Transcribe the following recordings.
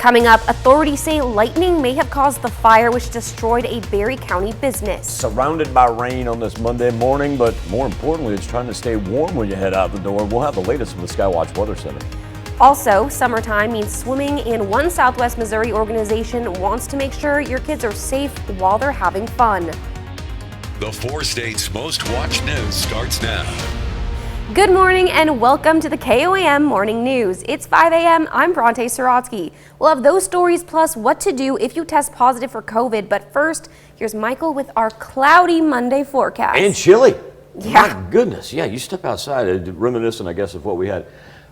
Coming up, authorities say lightning may have caused the fire which destroyed a Barry County business. Surrounded by rain on this Monday morning, but more importantly, it's trying to stay warm when you head out the door. We'll have the latest from the Skywatch Weather Center. Also, summertime means swimming, and one Southwest Missouri organization wants to make sure your kids are safe while they're having fun. The 4 states' most watched news starts now. Good morning and welcome to the KOAM Morning News. It's 5 a.m. I'm Bronte Sorotsky. We'll have those stories plus what to do if you test positive for COVID. But first, here's Michael with our cloudy Monday forecast. And chilly. Yeah. My goodness. Yeah, you step outside, reminiscent, I guess, of what we had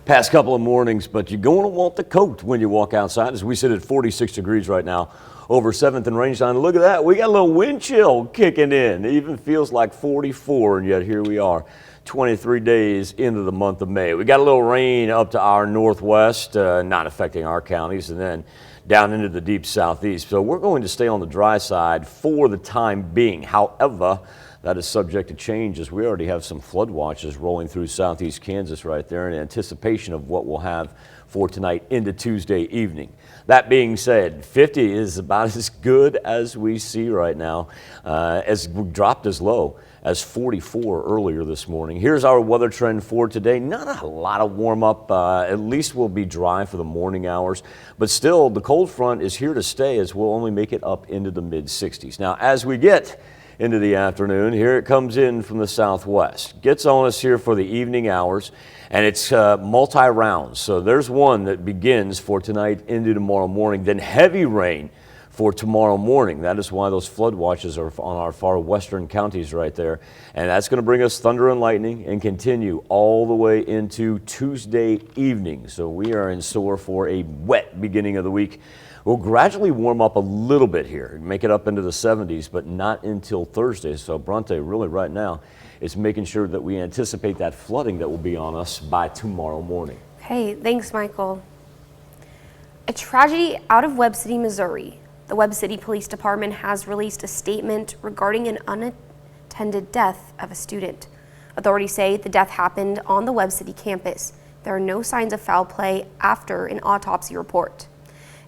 past couple of mornings, but you're going to want the coat when you walk outside. As we sit at 46 degrees right now over 7th and Rangeline. Look at that. We got a little wind chill kicking in. It even feels like 44, and yet here we are. 23 days into the month of May. We got a little rain up to our northwest, not affecting our counties, and then down into the deep southeast. So we're going to stay on the dry side for the time being. However, that is subject to change as we already have some flood watches rolling through southeast Kansas right there in anticipation of what we'll have for tonight into Tuesday evening. That being said, 50 is about as good as we see right now, as we dropped as low as 44 earlier this morning. Here's our weather trend for today. Not a lot of warm up, at least we'll be dry for the morning hours, but still the cold front is here to stay as we'll only make it up into the mid 60s. Now as we get into the afternoon, here it comes in from the southwest. Gets on us here for the evening hours, and it's multi-rounds. So there's one that begins for tonight into tomorrow morning, then heavy rain for tomorrow morning. That is why those flood watches are on our far western counties right there. And that's going to bring us thunder and lightning and continue all the way into Tuesday evening. So we are in store for a wet beginning of the week. We'll gradually warm up a little bit here, make it up into the 70s, but not until Thursday. So Bronte, really right now, is making sure that we anticipate that flooding that will be on us by tomorrow morning. Hey, thanks, Michael. A tragedy out of Webb City, Missouri. The Webb City Police Department has released a statement regarding an unattended death of a student. Authorities say the death happened on the Webb City campus. There are no signs of foul play after an autopsy report.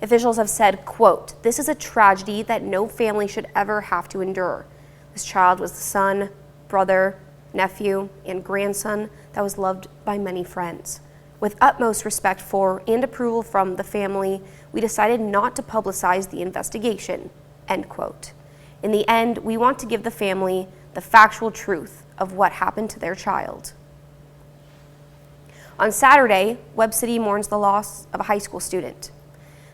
Officials have said, quote, "This is a tragedy that no family should ever have to endure. This child was the son, brother, nephew, and grandson that was loved by many friends. With utmost respect for and approval from the family, we decided not to publicize the investigation," end quote. In the end, we want to give the family the factual truth of what happened to their child. On Saturday, Webb City mourns the loss of a high school student.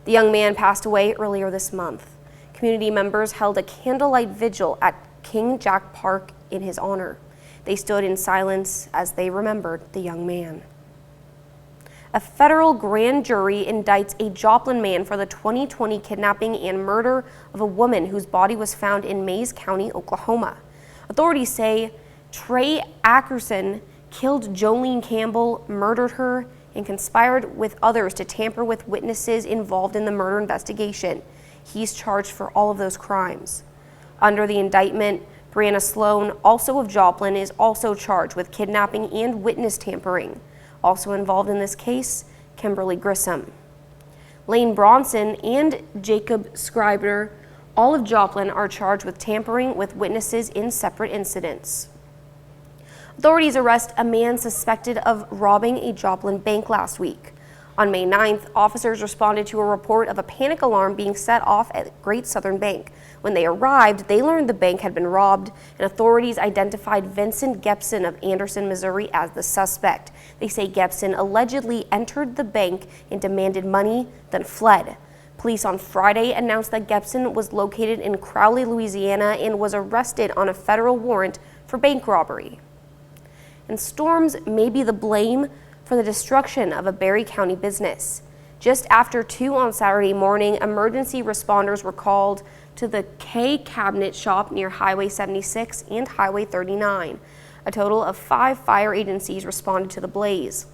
The young man passed away earlier this month. Community members held a candlelight vigil at King Jack Park in his honor. They stood in silence as they remembered the young man. A federal grand jury indicts a Joplin man for the 2020 kidnapping and murder of a woman whose body was found in Mays County, Oklahoma. Authorities say Trey Ackerson killed Jolene Campbell, murdered her, and conspired with others to tamper with witnesses involved in the murder investigation. He's charged for all of those crimes. Under the indictment, Brianna Sloan, also of Joplin, is also charged with kidnapping and witness tampering. Also involved in this case, Kimberly Grissom. Lane Bronson and Jacob Scriber, all of Joplin, are charged with tampering with witnesses in separate incidents. Authorities arrest a man suspected of robbing a Joplin bank last week. On May 9th, officers responded to a report of a panic alarm being set off at Great Southern Bank. When they arrived, they learned the bank had been robbed, and authorities identified Vincent Gepson of Anderson, Missouri as the suspect. They say Gepson allegedly entered the bank and demanded money, then fled. Police on Friday announced that Gepson was located in Crowley, Louisiana, and was arrested on a federal warrant for bank robbery. And storms may be the blame for the destruction of a Barry County business. Just after 2 on Saturday morning, emergency responders were called to the K Cabinet shop near Highway 76 and Highway 39. A total of 5 fire agencies responded to the blaze.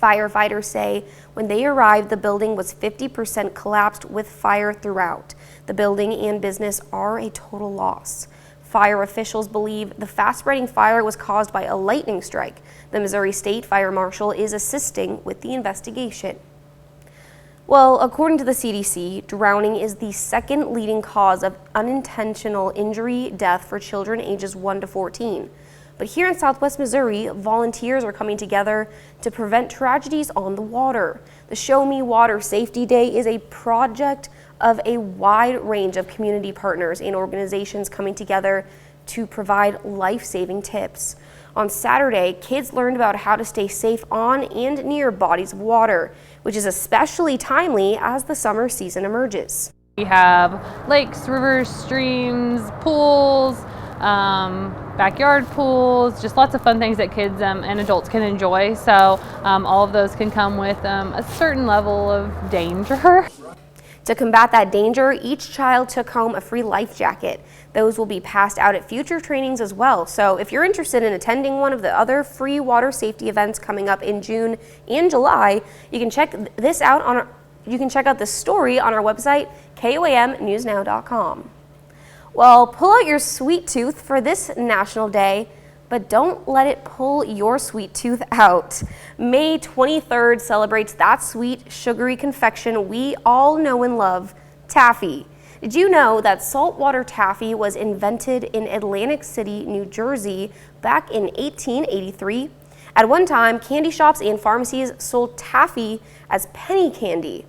Firefighters say when they arrived, the building was 50% collapsed with fire throughout. The building and business are a total loss. Fire officials believe the fast-spreading fire was caused by a lightning strike. The Missouri State Fire Marshal is assisting with the investigation. Well, according to the CDC, drowning is the second leading cause of unintentional injury death for children ages 1 to 14. But here in Southwest Missouri, volunteers are coming together to prevent tragedies on the water. The Show Me Water Safety Day is a project of a wide range of community partners and organizations coming together to provide life-saving tips. On Saturday, kids learned about how to stay safe on and near bodies of water, which is especially timely as the summer season emerges. We have lakes, rivers, streams, pools, backyard pools, just lots of fun things that kids and adults can enjoy. So all of those can come with a certain level of danger. To combat that danger, each child took home a free life jacket. Those will be passed out at future trainings as well. So if you're interested in attending one of the other free water safety events coming up in June and July, you can check this out you can check out this story on our website, KOAMnewsnow.com. Well, pull out your sweet tooth for this National Day, but don't let it pull your sweet tooth out. May 23rd celebrates that sweet, sugary confection we all know and love, taffy. Did you know that saltwater taffy was invented in Atlantic City, New Jersey back in 1883? At one time, candy shops and pharmacies sold taffy as penny candy.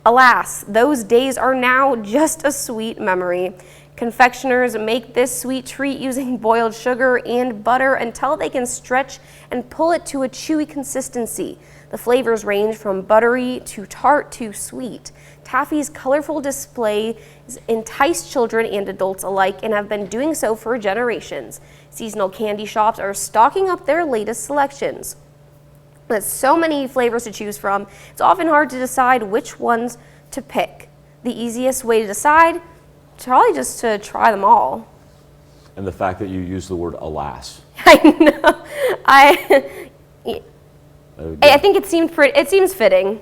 Alas, those days are now just a sweet memory. Confectioners make this sweet treat using boiled sugar and butter until they can stretch and pull it to a chewy consistency. The flavors range from buttery to tart to sweet. Taffy's colorful displays entice children and adults alike and have been doing so for generations. Seasonal candy shops are stocking up their latest selections. With so many flavors to choose from, it's often hard to decide which ones to pick. The easiest way to decide? Probably just to try them all. And the fact that you use the word alas. I know. I think it seems fitting.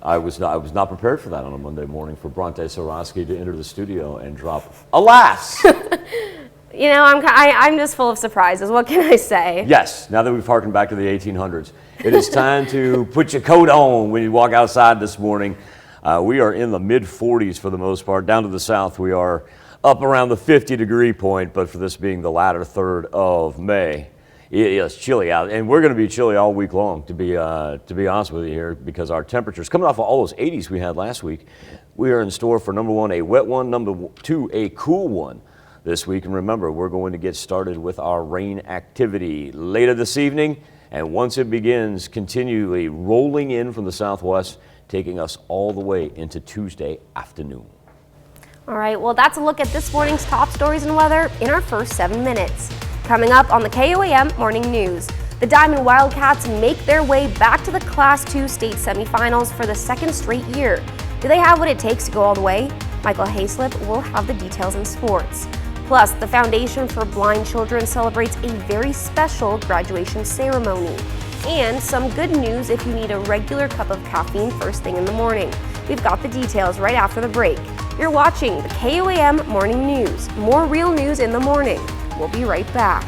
I was not prepared for that on a Monday morning for Bronte Sorosky to enter the studio and drop alas. You know, I'm just full of surprises. What can I say? Yes, now that we've harkened back to the 1800s, it is time to put your coat on when you walk outside this morning. We are in the mid-40s for the most part. Down to the south, we are up around the 50-degree point, but for this being the latter third of May, it's chilly out, and we're going to be chilly all week long, to be honest with you here, because our temperatures, coming off of all those 80s we had last week, we are in store for number one, a wet one, number two, a cool one this week. And remember, we're going to get started with our rain activity later this evening, and once it begins, continually rolling in from the southwest, taking us all the way into Tuesday afternoon. All right, well, that's a look at this morning's top stories and weather in our first 7 minutes. Coming up on the KOAM Morning News, the Diamond Wildcats make their way back to the Class 2 state semifinals for the second straight year. Do they have what it takes to go all the way? Michael Hayslip will have the details in sports. Plus, the Foundation for Blind Children celebrates a very special graduation ceremony. And some good news if you need a regular cup of caffeine first thing in the morning. We've got the details right after the break. You're watching the KOAM Morning News. More real news in the morning. We'll be right back.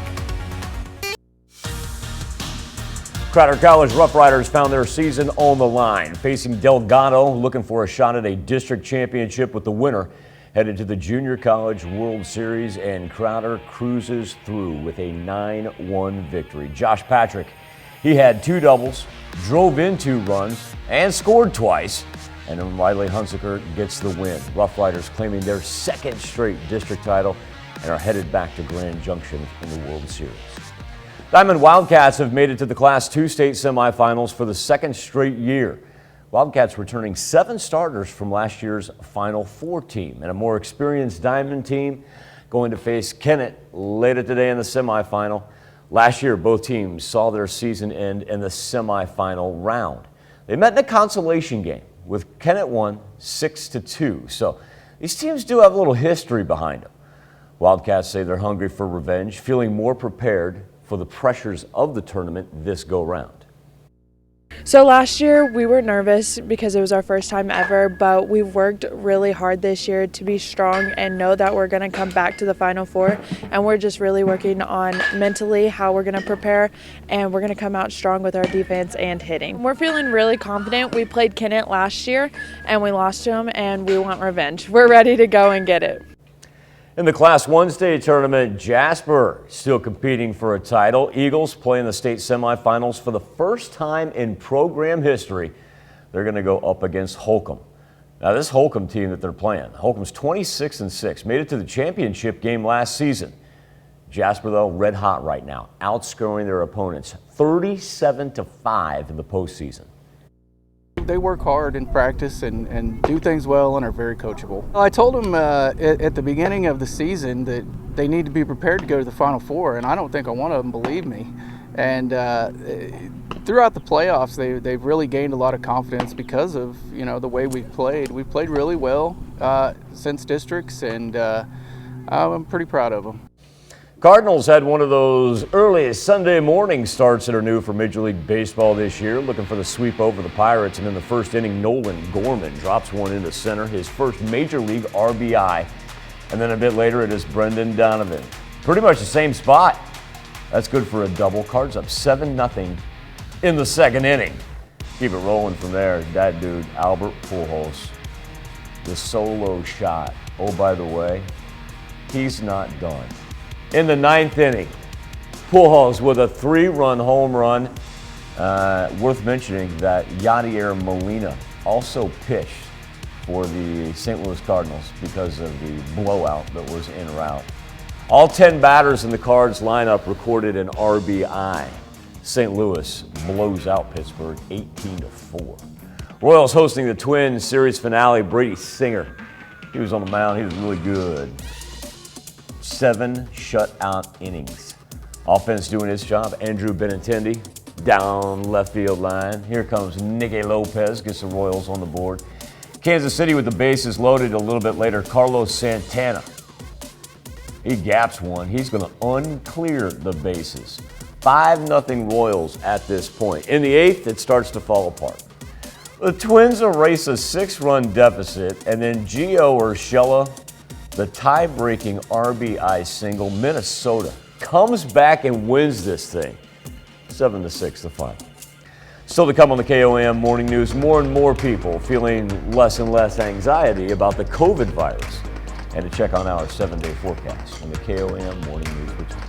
Crowder College Rough Riders found their season on the line, facing Delgado, looking for a shot at a district championship with the winner headed to the Junior College World Series, and Crowder cruises through with a 9-1 victory. Josh Patrick, he had 2 doubles, drove in 2 runs, and scored twice. And then Riley Hunsaker gets the win. Rough Riders claiming their second straight district title and are headed back to Grand Junction in the World Series. Diamond Wildcats have made it to the Class 2 state semifinals for the second straight year. Wildcats returning 7 starters from last year's Final Four team, and a more experienced Diamond team going to face Kennett later today in the semifinal. Last year, both teams saw their season end in the semifinal round. They met in a consolation game, with Kennett won 6-2. So these teams do have a little history behind them. Wildcats say they're hungry for revenge, feeling more prepared for the pressures of the tournament this go-round. So last year we were nervous because it was our first time ever, but we've worked really hard this year to be strong and know that we're going to come back to the Final Four, and we're just really working on mentally how we're going to prepare, and we're going to come out strong with our defense and hitting. We're feeling really confident. We played Kennett last year and we lost to them, and we want revenge. We're ready to go and get it. In the Class 1 state tournament, Jasper still competing for a title. Eagles play in the state semifinals for the first time in program history. They're going to go up against Holcomb. Now, this Holcomb team that they're playing, Holcomb's 26-6, made it to the championship game last season. Jasper, though, red hot right now, outscoring their opponents 37-5 in the postseason. They work hard in practice and do things well and are very coachable. I told them at the beginning of the season that they need to be prepared to go to the Final Four, and I don't think one of them believed me. And throughout the playoffs, they've really gained a lot of confidence because of the way we've played. We've played really well since districts, and I'm pretty proud of them. Cardinals had one of those earliest Sunday morning starts that are new for Major League Baseball this year, looking for the sweep over the Pirates. And in the first inning, Nolan Gorman drops one into center, his first Major League RBI. And then a bit later, it is Brendan Donovan. Pretty much the same spot. That's good for a double. Cards up 7-0 in the second inning. Keep it rolling from there. That dude, Albert Pujols, the solo shot. Oh, by the way, he's not done. In the ninth inning, Pujols with a 3-run home run. Worth mentioning that Yadier Molina also pitched for the St. Louis Cardinals because of the blowout that was en route. All 10 batters in the Cards lineup recorded an RBI. St. Louis blows out Pittsburgh 18-4. Royals hosting the Twins series finale. Brady Singer, he was on the mound. He was really good. 7 shutout innings. Offense doing its job. Andrew Benintendi down left field line. Here comes Nicky Lopez, gets the Royals on the board. Kansas City with the bases loaded a little bit later. Carlos Santana, he gaps one. He's going to unclear the bases. 5-0 Royals at this point. In the 8th, it starts to fall apart. The Twins erase a 6-run deficit, and then Gio Urshela, the tie-breaking RBI single. Minnesota comes back and wins this thing. 7-6 the final. Still to come on the KOAM Morning News, more and more people feeling less and less anxiety about the COVID virus. And to check on our 7-day forecast when the KOAM Morning News returns.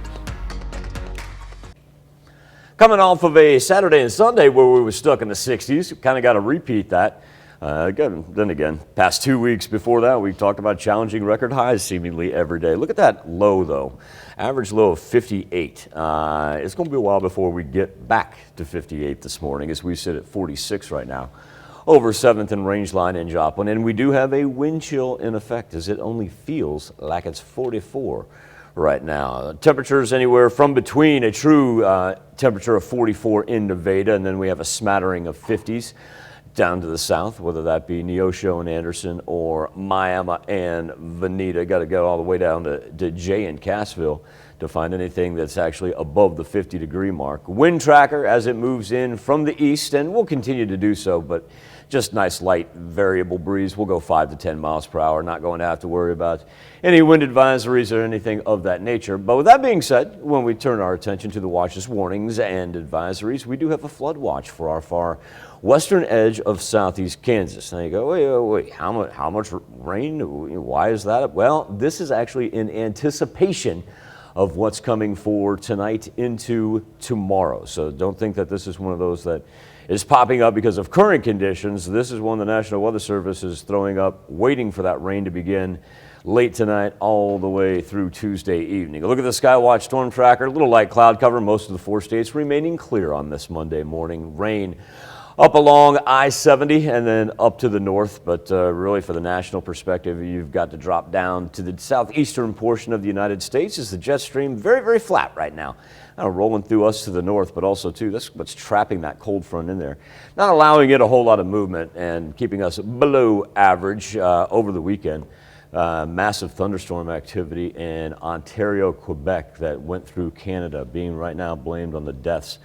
Coming off of a Saturday and Sunday where we were stuck in the 60s, kind of got to repeat that. Then again, past 2 weeks before that, we talked about challenging record highs seemingly every day. Look at that low, though. Average low of 58. It's going to be a while before we get back to 58 this morning, as we sit at 46 right now over 7th and Rangeline in Joplin. And we do have a wind chill in effect, as it only feels like it's 44 right now. Temperatures anywhere from between a true temperature of 44 in Nevada, and then we have a smattering of 50s. Down to the south, whether that be Neosho and Anderson or Miami and Veneta. Got to go all the way down to Jay and Cassville to find anything that's actually above the 50-degree mark. Wind tracker as it moves in from the east, and will continue to do so, but just nice light variable breeze. We'll go 5 to 10 miles per hour. Not going to have to worry about any wind advisories or anything of that nature. But with that being said, when we turn our attention to the watches, warnings, and advisories, we do have a flood watch for our far western edge of southeast Kansas. Now you go, wait, how much rain? Why is that? Well, this is actually in anticipation of what's coming for tonight into tomorrow. So don't think that this is one of those that is popping up because of current conditions. This is one the National Weather Service is throwing up, waiting for that rain to begin late tonight all the way through Tuesday evening. Look at the Skywatch storm tracker. A little light cloud cover. Most of the 4 states remaining clear on this Monday morning. Rain up along I-70 and then up to the north, but really for the national perspective, you've got to drop down to the southeastern portion of the United States as the jet stream very, very flat right now. Rolling through us to the north, but also too, that's what's trapping that cold front in there. Not allowing it a whole lot of movement and keeping us below average over the weekend. Massive thunderstorm activity in Ontario, Quebec that went through Canada, being right now blamed on the deaths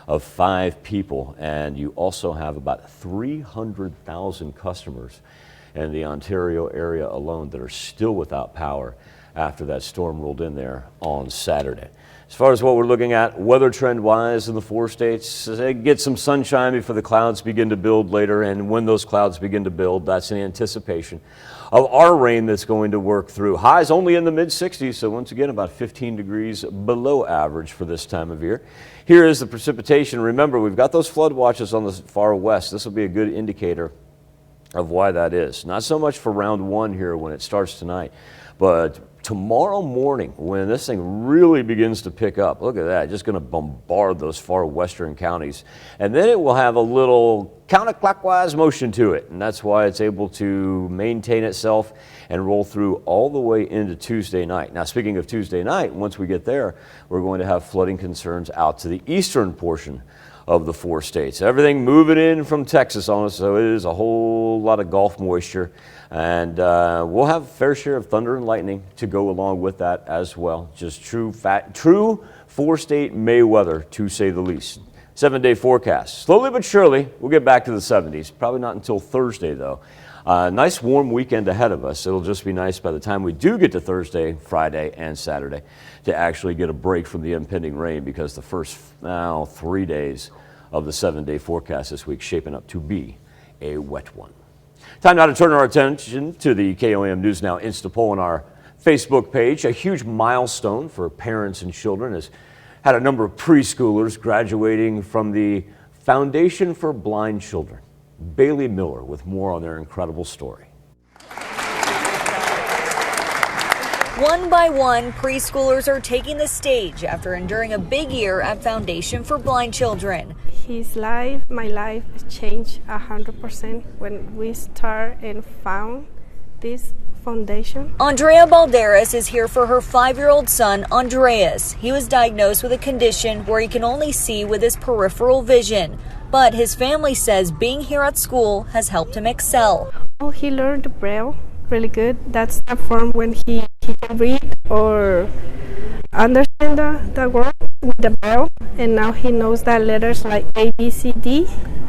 of 5 people, and you also have about 300,000 customers in the Ontario area alone that are still without power after that storm rolled in there on Saturday. As far as what we're looking at weather trend wise in the 4 states, get some sunshine before the clouds begin to build later, and when those clouds begin to build, that's in anticipation of our rain that's going to work through. Highs only in the mid 60s, so once again about 15 degrees below average for this time of year. Here is the precipitation. Remember, we've got those flood watches on the far west. This will be a good indicator of why that is. Not so much for round 1 here when it starts tonight, but tomorrow morning when this thing really begins to pick up. Look at that, just going to bombard those far western counties, and then it will have a little counterclockwise motion to it, and that's why it's able to maintain itself and roll through all the way into Tuesday night. Now, speaking of Tuesday night, once we get there, we're going to have flooding concerns out to the eastern portion of the 4 states. Everything moving in from Texas on us, so it is a whole lot of Gulf moisture, and we'll have a fair share of thunder and lightning to go along with that as well. Just true 4-state May weather, to say the least. 7-day forecast. Slowly but surely, we'll get back to the 70s. Probably not until Thursday, though. Nice warm weekend ahead of us. It'll just be nice by the time we do get to Thursday, Friday, and Saturday to actually get a break from the impending rain, because the first 3 days of the 7-day forecast this week shaping up to be a wet one. Time now to turn our attention to the KOAM News Now Insta poll on our Facebook page. A huge milestone for parents and children has had a number of preschoolers graduating from the Foundation for Blind Children. Bailey Miller with more on their incredible story. One by one, preschoolers are taking the stage after enduring a big year at Foundation for Blind Children. His life, my life, changed 100% when we started and found this foundation. Andrea Balderas is here for her 5-year-old son, Andreas. He was diagnosed with a condition where he can only see with his peripheral vision. But his family says being here at school has helped him excel. Oh, he learned Braille really good. That's the form when he can read or understand the word with the Braille. And now he knows the letters like A, B, C, D.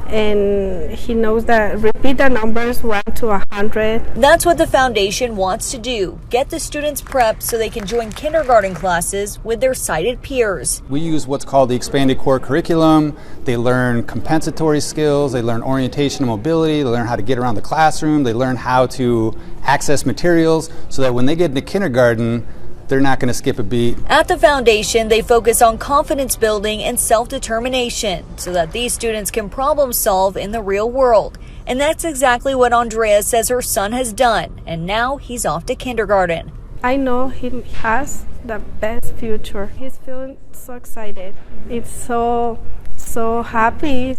And he knows that repeat the numbers 1 to 100. That's what the foundation wants to do, get the students prepped so they can join kindergarten classes with their sighted peers. We use what's called the expanded core curriculum. They learn compensatory skills, they learn orientation and mobility, they learn how to get around the classroom, they learn how to access materials so that when they get into kindergarten, they're not going to skip a beat. At the foundation, they focus on confidence building and self-determination so that these students can problem solve in the real world. And that's exactly what Andrea says her son has done. And now he's off to kindergarten. I know he has the best future. He's feeling so excited. It's so happy.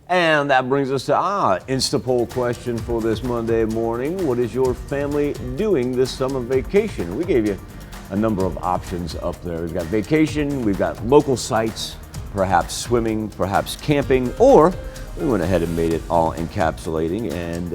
And that brings us to our Insta poll question for this Monday morning. What is your family doing this summer vacation? We gave you a number of options up there. We've got vacation, we've got local sites, perhaps swimming, perhaps camping, or we went ahead and made it all encapsulating and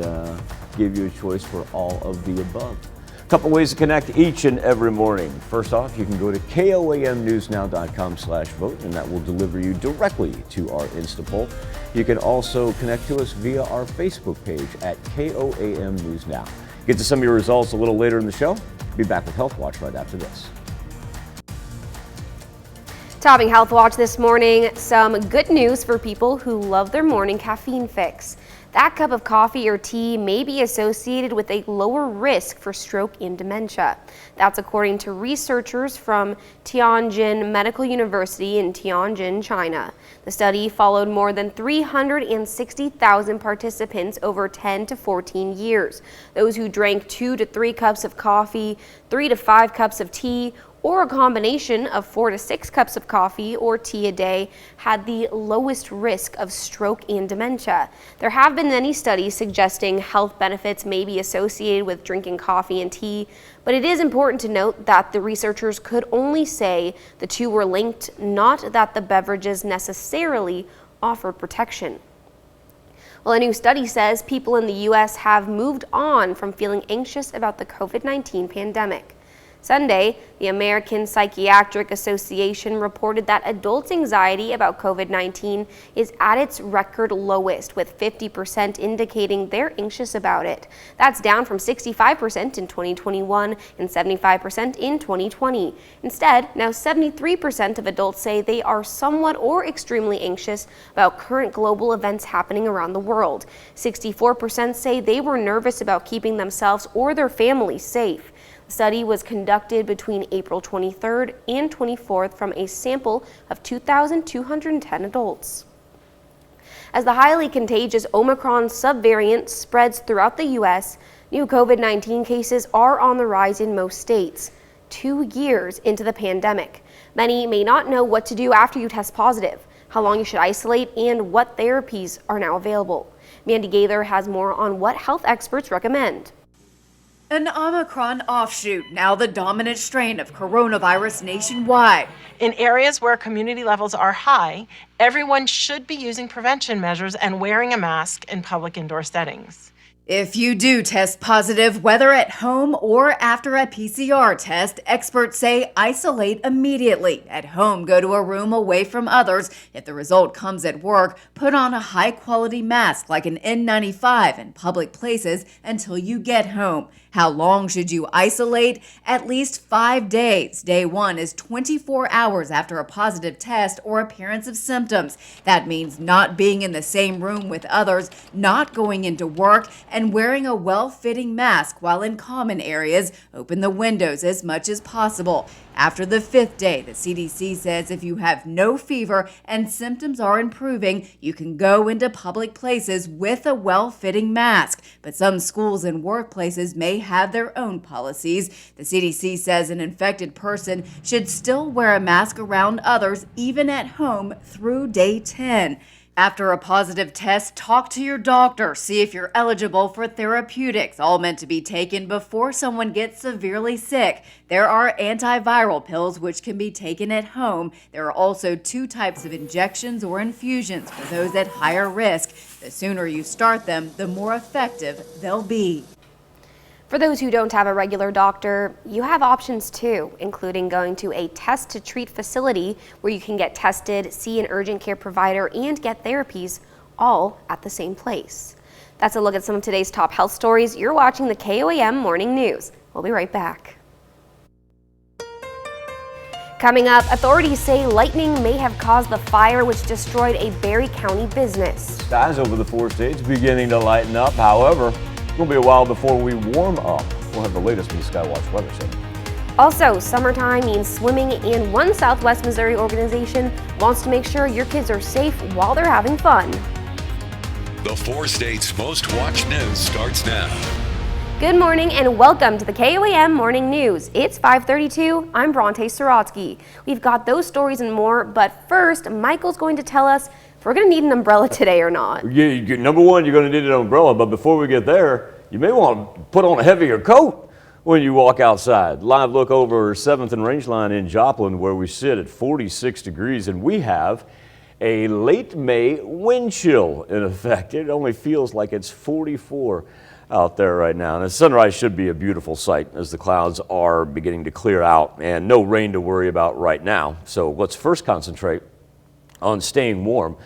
gave you a choice for all of the above. A couple ways to connect each and every morning. First off, you can go to KOAMnewsnow.com/vote, and that will deliver you directly to our Insta poll. You can also connect to us via our Facebook page at KOAM News Now. Get to some of your results a little later in the show. Be back with Health Watch right after this. Topping Health Watch this morning, some good news for people who love their morning caffeine fix. That cup of coffee or tea may be associated with a lower risk for stroke and dementia. That's according to researchers from Tianjin Medical University in Tianjin, China. The study followed more than 360,000 participants over 10 to 14 years. Those who drank 2 to 3 cups of coffee, 3 to 5 cups of tea, or a combination of 4 to 6 cups of coffee or tea a day had the lowest risk of stroke and dementia. There have been many studies suggesting health benefits may be associated with drinking coffee and tea, but it is important to note that the researchers could only say the two were linked, not that the beverages necessarily offered protection. Well, a new study says people in the U.S. have moved on from feeling anxious about the COVID-19 pandemic. Sunday, the American Psychiatric Association reported that adults' anxiety about COVID-19 is at its record lowest, with 50% indicating they're anxious about it. That's down from 65% in 2021 and 75% in 2020. Instead, now 73% of adults say they are somewhat or extremely anxious about current global events happening around the world. 64% say they were nervous about keeping themselves or their families safe. The study was conducted between April 23rd and 24th from a sample of 2,210 adults. As the highly contagious Omicron subvariant spreads throughout the U.S., new COVID-19 cases are on the rise in most states. 2 years into the pandemic, many may not know what to do after you test positive, how long you should isolate, and what therapies are now available. Mandy Gaither has more on what health experts recommend. An Omicron offshoot, now the dominant strain of coronavirus nationwide. In areas where community levels are high, everyone should be using prevention measures and wearing a mask in public indoor settings. If you do test positive, whether at home or after a PCR test, experts say isolate immediately. At home, go to a room away from others. If the result comes at work, put on a high-quality mask like an N95 in public places until you get home. How long should you isolate? At least 5 days. Day 1 is 24 hours after a positive test or appearance of symptoms. That means not being in the same room with others, not going into work, and wearing a well-fitting mask while in common areas. Open the windows as much as possible. After the 5th day, the CDC says if you have no fever and symptoms are improving, you can go into public places with a well-fitting mask. But some schools and workplaces may have their own policies. The CDC says an infected person should still wear a mask around others, even at home, through day 10. After a positive test, talk to your doctor. See if you're eligible for therapeutics, all meant to be taken before someone gets severely sick. There are antiviral pills which can be taken at home. There are also 2 types of injections or infusions for those at higher risk. The sooner you start them, the more effective they'll be. For those who don't have a regular doctor, you have options too, including going to a test to treat facility where you can get tested, see an urgent care provider, and get therapies all at the same place. That's a look at some of today's top health stories. You're watching the KOAM Morning News. We'll be right back. Coming up, authorities say lightning may have caused the fire which destroyed a Barry County business. Skies over the 4 states beginning to lighten up. However, it's going to be a while before we warm up. We'll have the latest from the Skywatch Weather Center. Also, summertime means swimming, and one Southwest Missouri organization wants to make sure your kids are safe while they're having fun. The 4 states' most watched news starts now. Good morning and welcome to the KOAM Morning News. It's 5:32. I'm Bronte Sorotsky. We've got those stories and more, but first, Michael's going to tell us if we're going to need an umbrella today or not. Yeah, number one, you're going to need an umbrella, but before we get there, you may want to put on a heavier coat when you walk outside. Live look over 7th and Rangeline in Joplin, where we sit at 46 degrees, and we have a late May wind chill in effect. It only feels like it's 44 out there right now. And the sunrise should be a beautiful sight as the clouds are beginning to clear out and no rain to worry about right now. So let's first concentrate on staying warm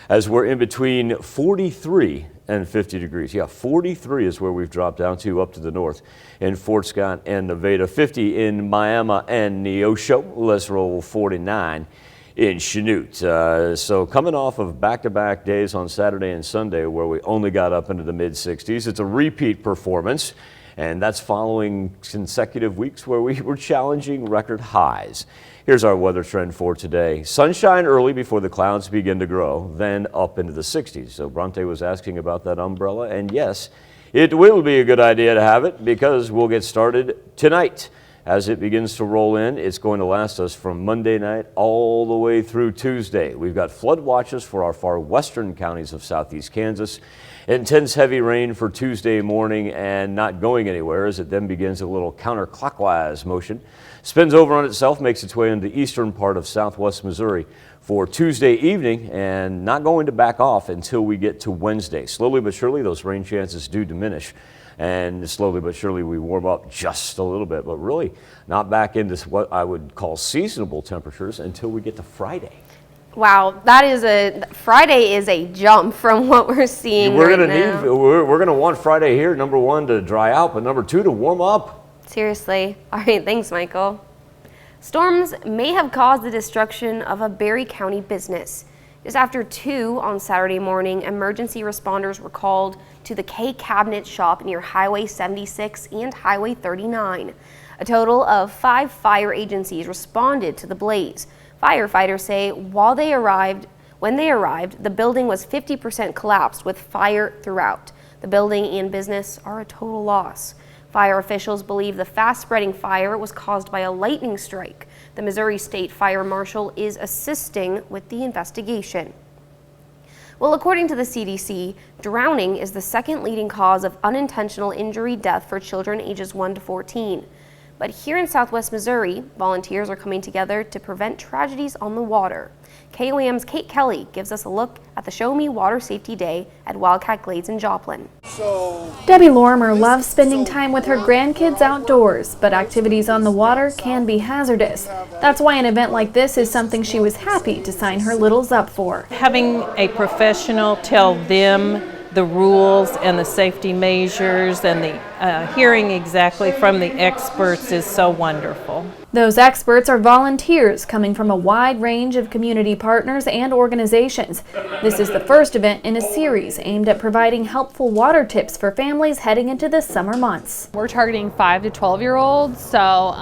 as we're in between 43 and 50 degrees. Yeah, 43 is where we've dropped down to up to the north in Fort Scott and Nevada, 50 in Miami and Neosho. Let's roll 49 in Chanute. So coming off of back-to-back days on Saturday and Sunday where we only got up into the mid-60s, it's a repeat performance, and that's following consecutive weeks where we were challenging record highs. Here's our weather trend for today. Sunshine early before the clouds begin to grow, then up into the 60s. So Bronte was asking about that umbrella, and yes, it will be a good idea to have it because we'll get started tonight. As it begins to roll in, it's going to last us from Monday night all the way through Tuesday. We've got flood watches for our far western counties of southeast Kansas Intense heavy rain for Tuesday morning and not going anywhere as it then begins a little counterclockwise motion. Spins over on itself, makes its way into the eastern part of southwest Missouri for Tuesday evening and not going to back off until we get to Wednesday. Slowly but surely, those rain chances do diminish. And slowly but surely we warm up just a little bit, but really not back into what I would call seasonable temperatures until we get to Friday. Wow, Friday is a jump from what we're seeing We're right now. We're gonna want Friday here, number one, to dry out, but number two, to warm up. Seriously. All right, thanks, Michael. Storms may have caused the destruction of a Berry County business. Just after 2 on Saturday morning, emergency responders were called to the K Cabinet shop near Highway 76 and Highway 39. A total of 5 fire agencies responded to the blaze. Firefighters say when they arrived, the building was 50% collapsed with fire throughout. The building and business are a total loss. Fire officials believe the fast-spreading fire was caused by a lightning strike. The Missouri State Fire Marshal is assisting with the investigation. Well, according to the CDC, drowning is the second leading cause of unintentional injury death for children ages 1 to 14. But here in southwest Missouri, volunteers are coming together to prevent tragedies on the water. KOAM's Kate Kelly gives us a look at the Show Me Water Safety Day at Wildcat Glades in Joplin. Debbie Lorimer loves spending time with her grandkids outdoors, but activities on the water can be hazardous. That's why an event like this is something she was happy to sign her littles up for. Having a professional tell them the rules and the safety measures and the hearing exactly from the experts is so wonderful. Those experts are volunteers coming from a wide range of community partners and organizations. This is the first event in a series aimed at providing helpful water tips for families heading into the summer months. We're targeting 5 to 12-year-olds, so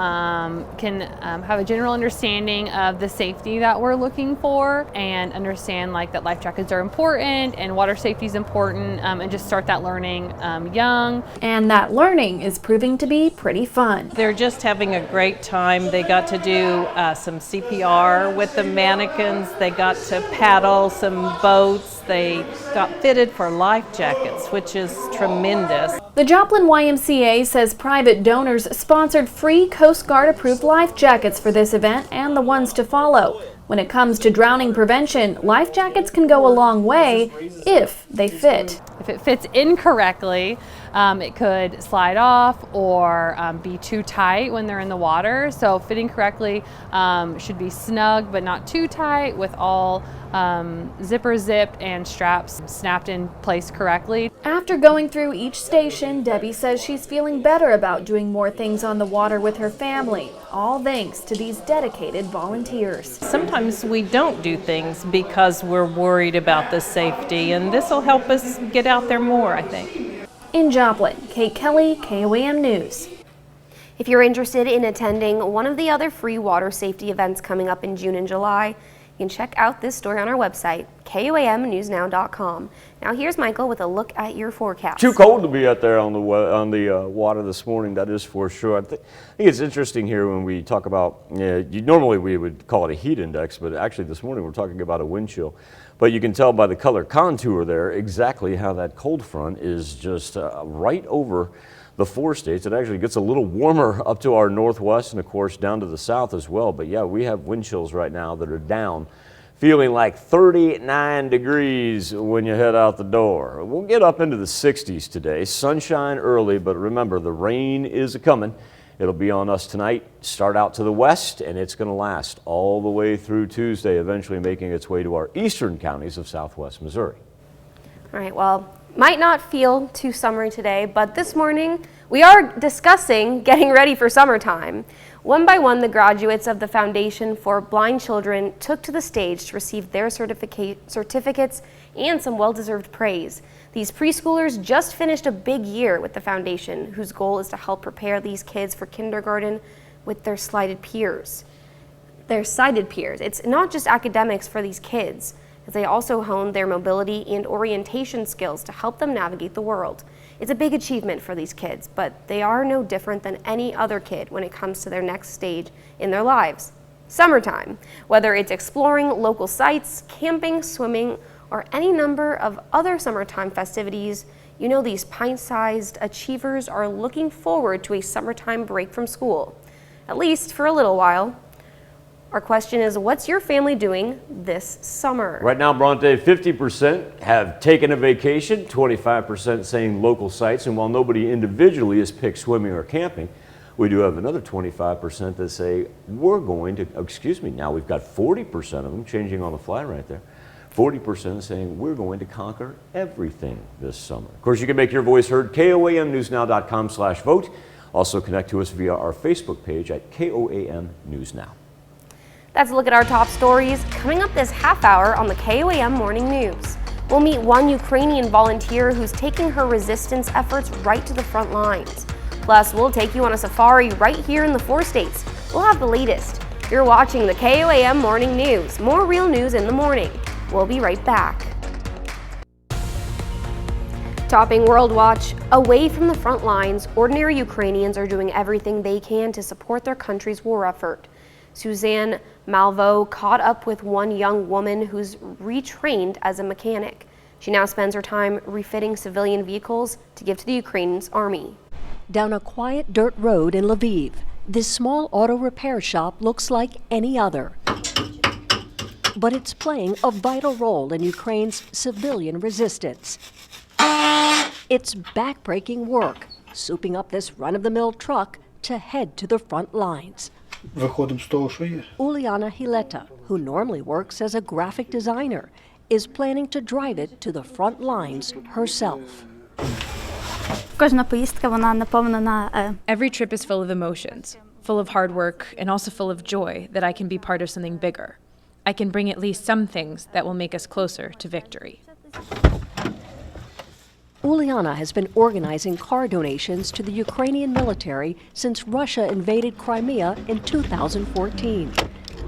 can have a general understanding of the safety that we're looking for and understand that life jackets are important and water safety is important, and just start that learning young. And that learning is proving to be pretty fun. They're just having a great time. They got to do some CPR with the mannequins. They got to paddle some boats. They got fitted for life jackets, which is tremendous. The Joplin YMCA says private donors sponsored free Coast Guard approved life jackets for this event and the ones to follow. When it comes to drowning prevention, life jackets can go a long way if they fit. If it fits incorrectly, it could slide off or be too tight when they're in the water. So fitting correctly should be snug but not too tight, with all zippers zipped and straps snapped in place correctly. After going through each station, Debbie says she's feeling better about doing more things on the water with her family, all thanks to these dedicated volunteers. Sometimes we don't do things because we're worried about the safety, and this will help us get out there more, I think. In Joplin, Kate Kelly, KOAM News. If you're interested in attending one of the other free water safety events coming up in June and July, you can check out this story on our website, KOAMnewsnow.com. Now here's Michael with a look at your forecast. Too cold to be out there on the water this morning, that is for sure. I think it's interesting here when we talk about, normally we would call it a heat index, but actually this morning we're talking about a wind chill. But you can tell by the color contour there exactly how that cold front is just right over the 4 states. It actually gets a little warmer up to our northwest and of course down to the south as well. But yeah, we have wind chills right now that are down, feeling like 39 degrees when you head out the door. We'll get up into the 60s today. Sunshine early, but remember the rain is a-coming. It'll be on us tonight, start out to the west, and it's going to last all the way through Tuesday, eventually making its way to our eastern counties of southwest Missouri. All right, well, might not feel too summery today, but this morning we are discussing getting ready for summertime. One by one, the graduates of the Foundation for Blind Children took to the stage to receive their certificates and some well-deserved praise. These preschoolers just finished a big year with the foundation, whose goal is to help prepare these kids for kindergarten with their sighted peers. It's not just academics for these kids, as they also hone their mobility and orientation skills to help them navigate the world. It's a big achievement for these kids, but they are no different than any other kid when it comes to their next stage in their lives. Summertime, whether it's exploring local sites, camping, swimming, or any number of other summertime festivities, you know these pint-sized achievers are looking forward to a summertime break from school, at least for a little while. Our question is, what's your family doing this summer? Right now, Bronte, 50% have taken a vacation, 25% saying local sites, and while nobody individually has picked swimming or camping, we do have another 25% that say we're going to, now we've got 40% of them changing on the fly right there. 40% saying we're going to conquer everything this summer. Of course, you can make your voice heard, KOAMnewsnow.com/vote. Also connect to us via our Facebook page at KOAM News Now. That's a look at our top stories. Coming up this half hour on the KOAM Morning News, we'll meet one Ukrainian volunteer who's taking her resistance efforts right to the front lines. Plus, we'll take you on a safari right here in the 4 states. We'll have the latest. You're watching the KOAM Morning News. More real news in the morning. We'll be right back. Topping World Watch, away from the front lines, ordinary Ukrainians are doing everything they can to support their country's war effort. Suzanne Malvo caught up with one young woman who's retrained as a mechanic. She now spends her time refitting civilian vehicles to give to the Ukraine's army. Down a quiet dirt road in Lviv, this small auto repair shop looks like any other. But it's playing a vital role in Ukraine's civilian resistance. It's backbreaking work, souping up this run-of-the-mill truck to head to the front lines. Uliana Hileta, who normally works as a graphic designer, is planning to drive it to the front lines herself. Every trip is full of emotions, full of hard work, and also full of joy that I can be part of something bigger. I can bring at least some things that will make us closer to victory. Uliana has been organizing car donations to the Ukrainian military since Russia invaded Crimea in 2014.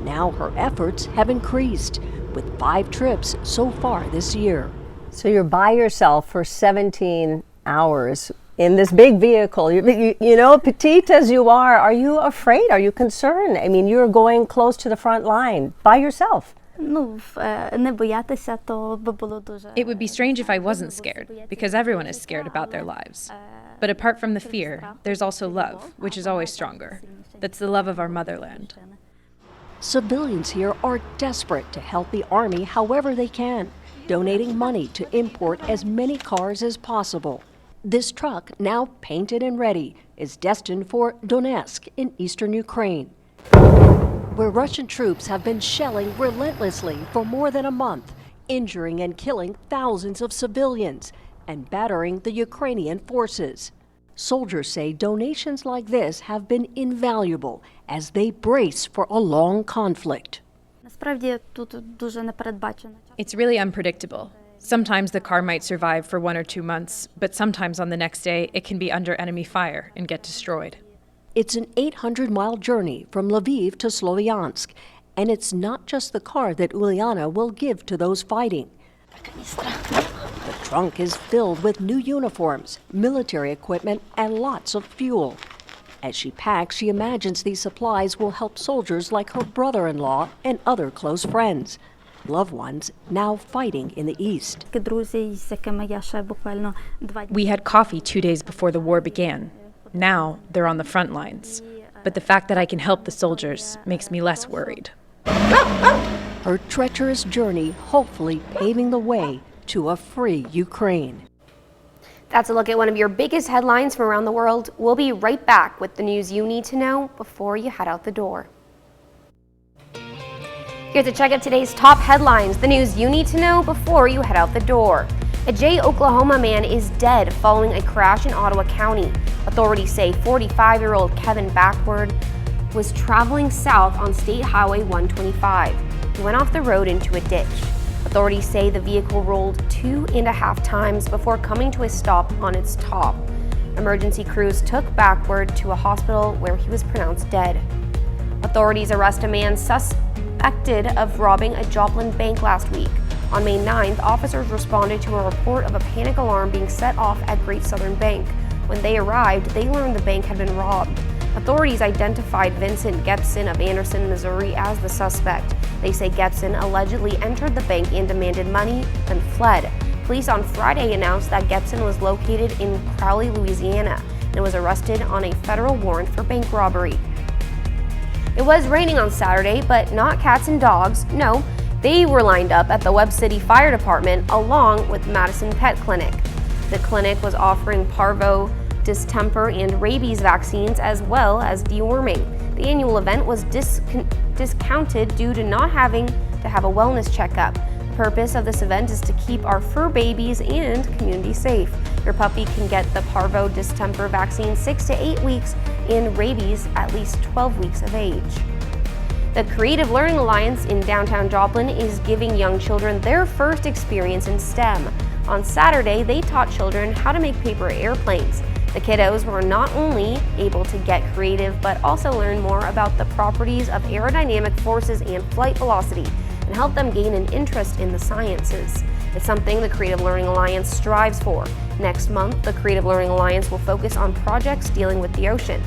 Now her efforts have increased, with 5 trips so far this year. So you're by yourself for 17 hours in this big vehicle. You know, petite as you are you afraid? Are you concerned? I mean, you're going close to the front line by yourself. It would be strange if I wasn't scared, because everyone is scared about their lives. But apart from the fear, there's also love, which is always stronger. That's the love of our motherland. Civilians here are desperate to help the army however they can, donating money to import as many cars as possible. This truck, now painted and ready, is destined for Donetsk in eastern Ukraine, where Russian troops have been shelling relentlessly for more than a month, injuring and killing thousands of civilians and battering the Ukrainian forces. Soldiers say donations like this have been invaluable as they brace for a long conflict. It's really unpredictable. Sometimes the car might survive for 1 or 2 months, but sometimes on the next day it can be under enemy fire and get destroyed. It's an 800-mile journey from Lviv to Sloviansk, and it's not just the car that Uliana will give to those fighting. The trunk is filled with new uniforms, military equipment, and lots of fuel. As she packs, she imagines these supplies will help soldiers like her brother-in-law and other close friends, loved ones now fighting in the east. We had coffee 2 days before the war began. Now they're on the front lines. But the fact that I can help the soldiers makes me less worried. Her treacherous journey hopefully paving the way to a free Ukraine. That's a look at one of your biggest headlines from around the world. We'll be right back with the news you need to know before you head out the door. Here to check out today's top headlines, the news you need to know before you head out the door. A Jay, Oklahoma man is dead following a crash in Ottawa County. Authorities say 45-year-old Kevin Backward was traveling south on State Highway 125. He went off the road into a ditch. Authorities say the vehicle rolled 2.5 times before coming to a stop on its top. Emergency crews took Backward to a hospital where he was pronounced dead. Authorities arrest a man suspected of robbing a Joplin bank last week. On May 9th, officers responded to a report of a panic alarm being set off at Great Southern Bank. When they arrived, they learned the bank had been robbed. Authorities identified Vincent Gepson of Anderson, Missouri as the suspect. They They say Gepson allegedly entered the bank and demanded money, then fled. Police on Friday announced that Gepson was located in Crowley, Louisiana, and was arrested on a federal warrant for bank robbery. It was raining on Saturday, but not cats and dogs. No, they were lined up at the Webb City Fire Department along with Madison Pet Clinic. The clinic was offering parvo, distemper, and rabies vaccines as well as deworming. The annual event was discounted due to not having to have a wellness checkup. The purpose of this event is to keep our fur babies and community safe. Your puppy can get the parvo distemper vaccine 6 to 8 weeks and rabies at least 12 weeks of age. The Creative Learning Alliance in downtown Joplin is giving young children their first experience in STEM. On Saturday, they taught children how to make paper airplanes. The kiddos were not only able to get creative, but also learn more about the properties of aerodynamic forces and flight velocity, and help them gain an interest in the sciences. It's something the Creative Learning Alliance strives for. Next month, the Creative Learning Alliance will focus on projects dealing with the ocean.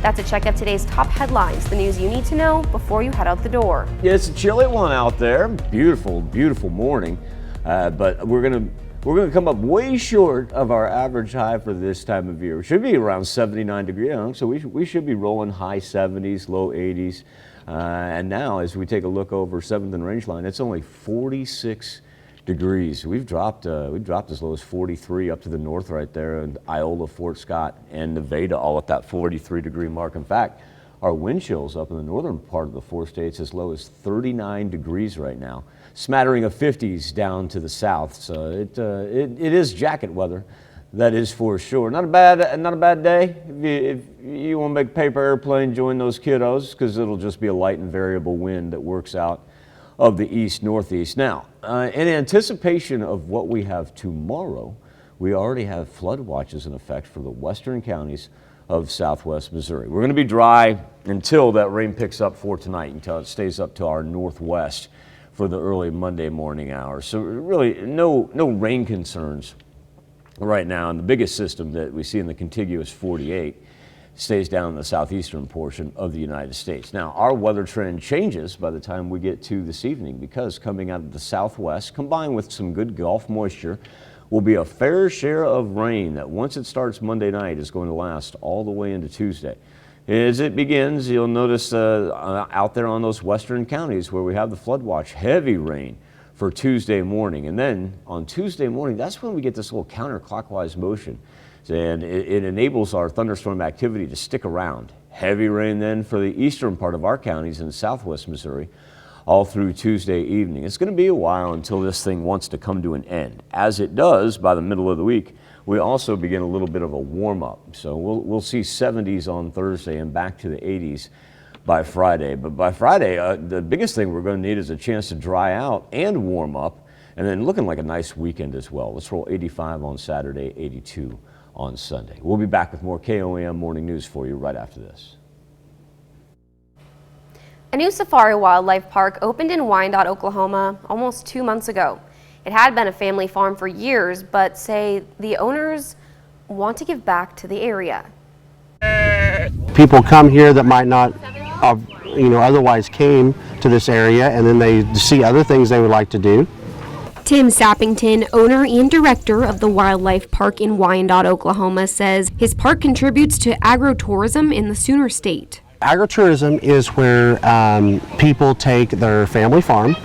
That's a check of today's top headlines, the news you need to know before you head out the door. Yeah, it's a chilly one out there. Beautiful, beautiful morning. But we're gonna come up way short of our average high for this time of year. It should be around 79 degrees, so we should be rolling high 70s, low 80s. And now, as we take a look over 7th and Rangeline, it's only 46 degrees. We've dropped as low as 43 up to the north right there, and Iola, Fort Scott, and Nevada, all at that 43-degree mark. In fact, our wind chills up in the northern part of the 4 states as low as 39 degrees right now. Smattering of 50s down to the south, so it is jacket weather. That is for sure. Not a bad day. If you want to make a paper airplane, join those kiddos, because it'll just be a light and variable wind that works out of the east-northeast. Now, in anticipation of what we have tomorrow, we already have flood watches in effect for the western counties of southwest Missouri. We're going to be dry until that rain picks up for tonight, until it stays up to our northwest for the early Monday morning hours. So really no rain concerns right now. And the biggest system that we see in the contiguous 48 stays down in the southeastern portion of the United States. Now, our weather trend changes by the time we get to this evening, because coming out of the southwest, combined with some good Gulf moisture, will be a fair share of rain that once it starts Monday night is going to last all the way into Tuesday. As it begins, you'll notice out there on those western counties where we have the flood watch, heavy rain for Tuesday morning. And then on Tuesday morning, that's when we get this little counterclockwise motion. And it enables our thunderstorm activity to stick around. Heavy rain then for the eastern part of our counties in southwest Missouri all through Tuesday evening. It's going to be a while until this thing wants to come to an end. As it does, by the middle of the week, we also begin a little bit of a warm-up. So we'll see 70s on Thursday and back to the 80s by Friday. But by Friday, the biggest thing we're going to need is a chance to dry out and warm up, and then looking like a nice weekend as well. Let's roll 85 on Saturday, 82 on Sunday. We'll be back with more KOAM morning news for you right after this. A new safari wildlife park opened in Wyandotte, Oklahoma almost 2 months ago. It had been a family farm for years, but say the owners want to give back to the area. People come here that might not otherwise came to this area, and then they see other things they would like to do. Tim Sappington, owner and director of the Wildlife Park in Wyandotte, Oklahoma, says his park contributes to agritourism in the Sooner State. Agritourism is where people take their family farm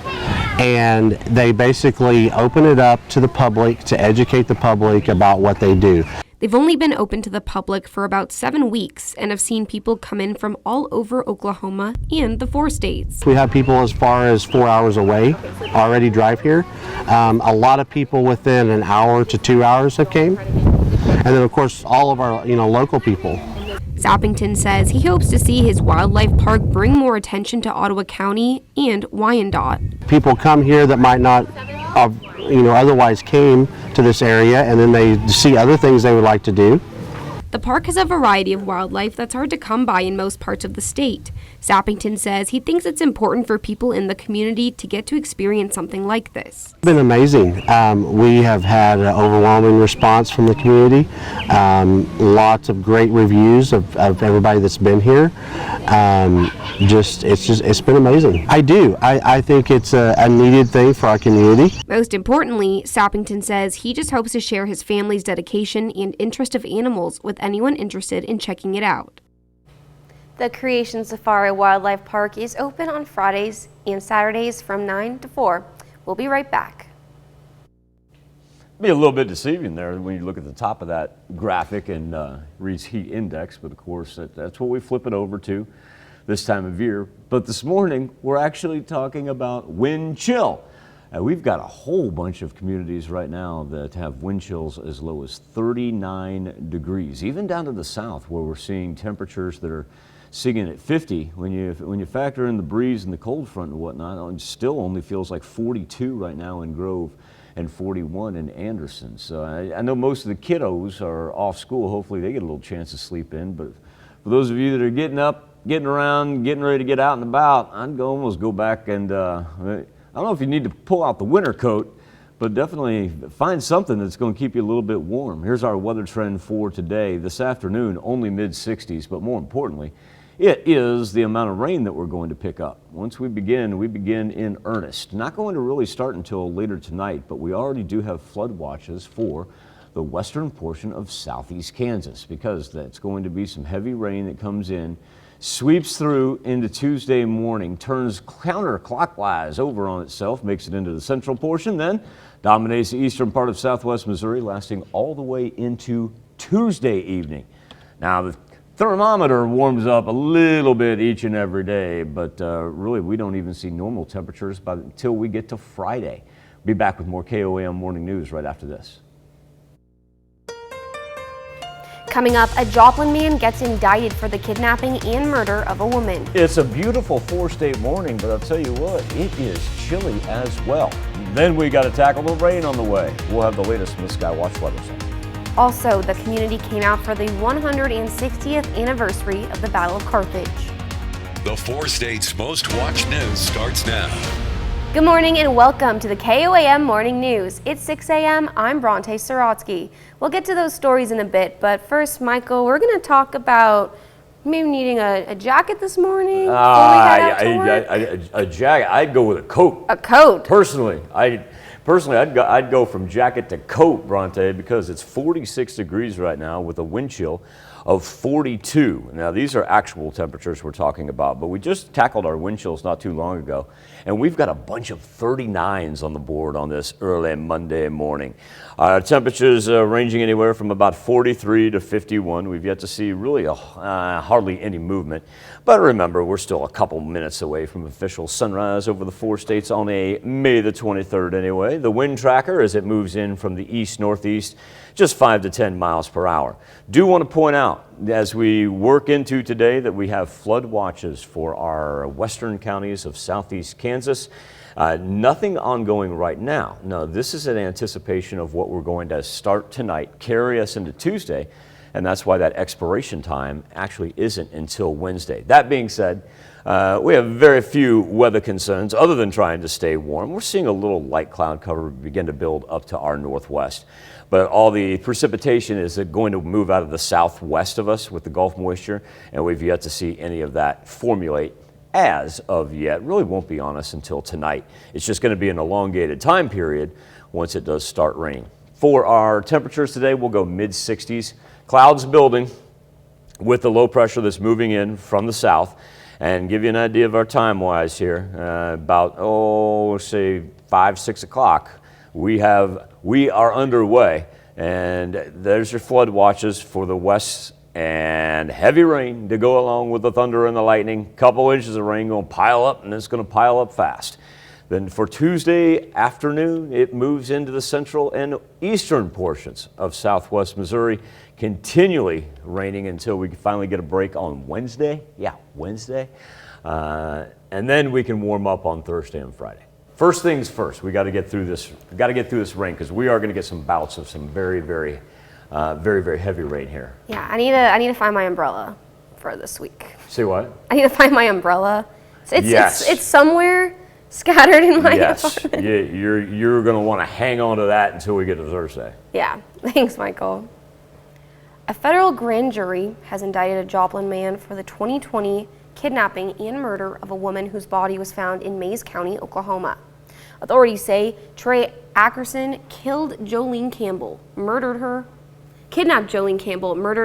and they basically open it up to the public to educate the public about what they do. They've only been open to the public for about 7 weeks and have seen people come in from all over Oklahoma and the 4 states. We have people as far as 4 hours away already drive here. A lot of people within an hour to 2 hours have came. And then of course all of our local people. Sappington says he hopes to see his wildlife park bring more attention to Ottawa County and Wyandotte. People come here that might not otherwise came to this area, and then they see other things they would like to do. The park has a variety of wildlife that's hard to come by in most parts of the state. Sappington says he thinks it's important for people in the community to get to experience something like this. It's been amazing. We have had an overwhelming response from the community. Lots of great reviews of everybody that's been here. It's been amazing. I do. I think it's a needed thing for our community. Most importantly, Sappington says he just hopes to share his family's dedication and interest of animals with anyone interested in checking it out. The Creation Safari Wildlife Park is open on Fridays and Saturdays from 9 to 4. We'll be right back. Be a little bit deceiving there when you look at the top of that graphic and reads heat index, but of course that's what we flip it over to this time of year. But this morning we're actually talking about wind chill. We've got a whole bunch of communities right now that have wind chills as low as 39 degrees, even down to the south where we're seeing temperatures that are sitting at 50. When you factor in the breeze and the cold front and whatnot, it still only feels like 42 right now in Grove and 41 in Anderson. So I know most of the kiddos are off school. Hopefully they get a little chance to sleep in. But for those of you that are getting up, getting around, getting ready to get out and about, I'd almost go back and I don't know if you need to pull out the winter coat, but definitely find something that's going to keep you a little bit warm. Here's our weather trend for today. This afternoon, only mid-60s, but more importantly, it is the amount of rain that we're going to pick up. Once we begin in earnest. Not going to really start until later tonight, but we already do have flood watches for the western portion of southeast Kansas because that's going to be some heavy rain that comes in, sweeps through into Tuesday morning, turns counterclockwise over on itself, makes it into the central portion, then dominates the eastern part of southwest Missouri, lasting all the way into Tuesday evening. Now, the thermometer warms up a little bit each and every day, but really we don't even see normal temperatures until we get to Friday. Be back with more KOAM morning news right after this. Coming up, a Joplin man gets indicted for the kidnapping and murder of a woman. It's a beautiful four-state morning, but I'll tell you what, it is chilly as well. Then we got to tackle the rain on the way. We'll have the latest from the Skywatch weather center. Also, the community came out for the 160th anniversary of the Battle of Carthage. The four states' most watched news starts now. Good morning and welcome to the KOAM Morning News. It's 6 a.m. I'm Bronte Sorotsky. We'll get to those stories in a bit, but first, Michael, we're going to talk about maybe needing a jacket this morning before we head out to work. A jacket. I'd go with a coat. A coat. Personally, I'd go from jacket to coat, Bronte, because it's 46 degrees right now with a wind chill of 42. Now, these are actual temperatures we're talking about, but we just tackled our wind chills not too long ago, and we've got a bunch of 39s on the board on this early Monday morning. Temperatures ranging anywhere from about 43 to 51. We've yet to see really hardly any movement, but remember, we're still a couple minutes away from official sunrise over the four states on a May the 23rd anyway. The wind tracker, as it moves in from the east-northeast, just 5 to 10 miles per hour. Do want to point out, as we work into today, that we have flood watches for our western counties of southeast Kansas. Nothing ongoing right now. No, this is in anticipation of what we're going to start tonight, carry us into Tuesday, and that's why that expiration time actually isn't until Wednesday. That being said, we have very few weather concerns other than trying to stay warm. We're seeing a little light cloud cover begin to build up to our northwest. But all the precipitation is going to move out of the southwest of us with the Gulf moisture, and we've yet to see any of that formulate as of yet. Really won't be on us until tonight. It's just going to be an elongated time period once it does start raining. For our temperatures today, we'll go mid-60s. Clouds building with the low pressure that's moving in from the south. And give you an idea of our time-wise here, about, say 5, 6 o'clock, we are underway, and there's your flood watches for the west, and heavy rain to go along with the thunder and the lightning. Couple inches of rain going to pile up, and it's going to pile up fast. Then for Tuesday afternoon, it moves into the central and eastern portions of southwest Missouri, continually raining until we finally get a break on Wednesday. Yeah, Wednesday. And then we can warm up on Thursday and Friday. First things first, we got to get through this. We got to get through this rain because we are going to get some bouts of some very, very very, very heavy rain here. Yeah, I need to find my umbrella for this week. See what? I need to find my umbrella. Yes. It's somewhere scattered in my Yes, apartment. you're going to want to hang on to that until we get to Thursday. Yeah, thanks, Michael. A federal grand jury has indicted a Joplin man for the 2020 kidnapping and murder of a woman whose body was found in Mays County, Oklahoma. Authorities say Trey Ackerson kidnapped Jolene Campbell, murdered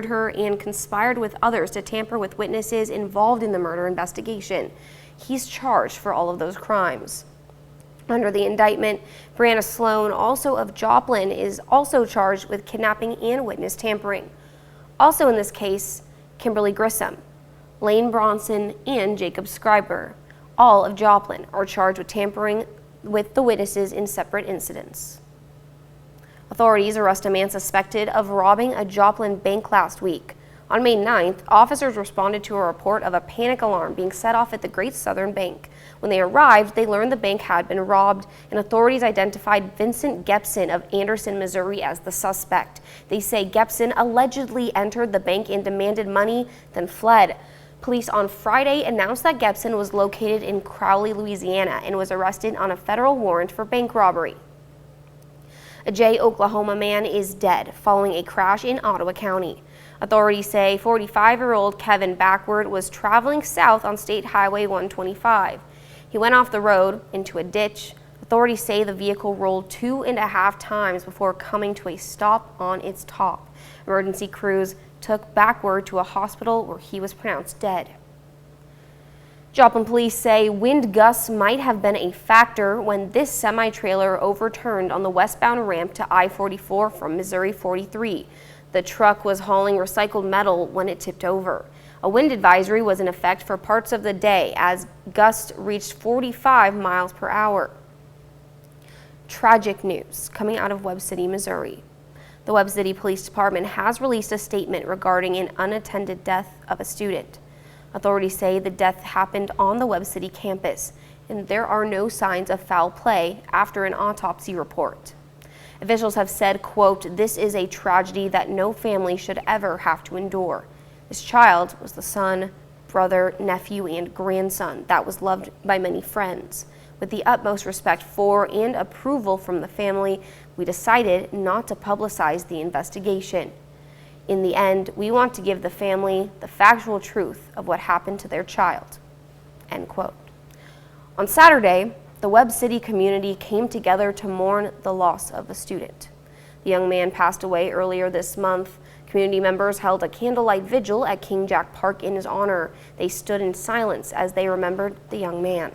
her, and conspired with others to tamper with witnesses involved in the murder investigation. He's charged for all of those crimes. Under the indictment, Brianna Sloan, also of Joplin, is also charged with kidnapping and witness tampering. Also in this case, Kimberly Grissom, Lane Bronson, and Jacob Schreiber, all of Joplin, are charged with tampering with the witnesses in separate incidents. Authorities arrest a man suspected of robbing a Joplin bank last week. On May 9th, officers responded to a report of a panic alarm being set off at the Great Southern Bank. When they arrived, they learned the bank had been robbed, and authorities identified Vincent Gepson of Anderson, Missouri as the suspect. They say Gepson allegedly entered the bank and demanded money, then fled. Police on Friday announced that Gepson was located in Crowley, Louisiana, and was arrested on a federal warrant for bank robbery. A Jay, Oklahoma man is dead following a crash in Ottawa County. Authorities say 45-year-old Kevin Backward was traveling south on State Highway 125. He went off the road into a ditch. Authorities say the vehicle rolled 2.5 times before coming to a stop on its top. Emergency crews took Backward to a hospital where he was pronounced dead. Joplin police say wind gusts might have been a factor when this semi-trailer overturned on the westbound ramp to I-44 from Missouri 43. The truck was hauling recycled metal when it tipped over. A wind advisory was in effect for parts of the day as gusts reached 45 miles per hour. Tragic news coming out of Webb City, Missouri. The Webb City Police Department has released a statement regarding an unattended death of a student. Authorities say the death happened on the Webb City campus, and there are no signs of foul play after an autopsy report. Officials have said, quote, "This is a tragedy that no family should ever have to endure. This child was the son, brother, nephew, and grandson that was loved by many friends. With the utmost respect for and approval from the family, we decided not to publicize the investigation. In the end, we want to give the family the factual truth of what happened to their child." End quote. On Saturday, the Webb City community came together to mourn the loss of a student. The young man passed away earlier this month. Community members held a candlelight vigil at King Jack Park in his honor. They stood in silence as they remembered the young man.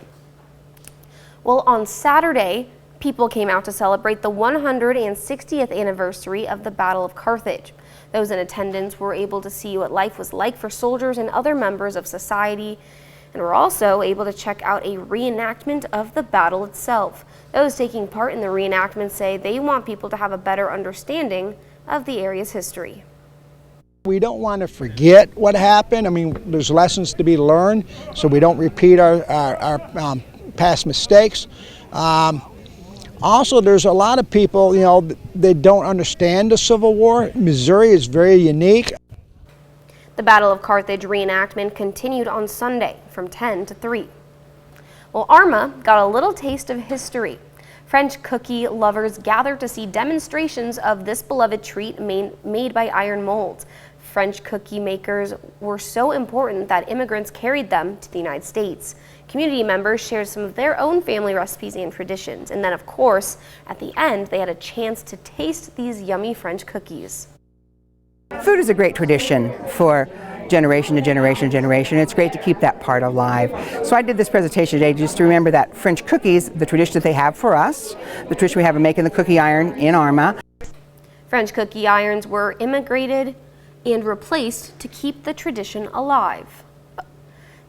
Well, on Saturday, people came out to celebrate the 160th anniversary of the Battle of Carthage. Those in attendance were able to see what life was like for soldiers and other members of society, and were also able to check out a reenactment of the battle itself. Those taking part in the reenactment say they want people to have a better understanding of the area's history. We don't want to forget what happened. I mean, there's lessons to be learned, so we don't repeat our past mistakes. Also, there's a lot of people, that don't understand the Civil War. Missouri is very unique. The Battle of Carthage reenactment continued on Sunday from 10 to 3. Well, Arma got a little taste of history. French cookie lovers gathered to see demonstrations of this beloved treat made by iron molds. French cookie makers were so important that immigrants carried them to the United States. Community members shared some of their own family recipes and traditions. And then, of course, at the end, they had a chance to taste these yummy French cookies. Food is a great tradition for generation to generation to generation. It's great to keep that part alive. So I did this presentation today just to remember that French cookies, the tradition that they have for us, the tradition we have of making the cookie iron in Arma. French cookie irons were immigrated and replaced to keep the tradition alive.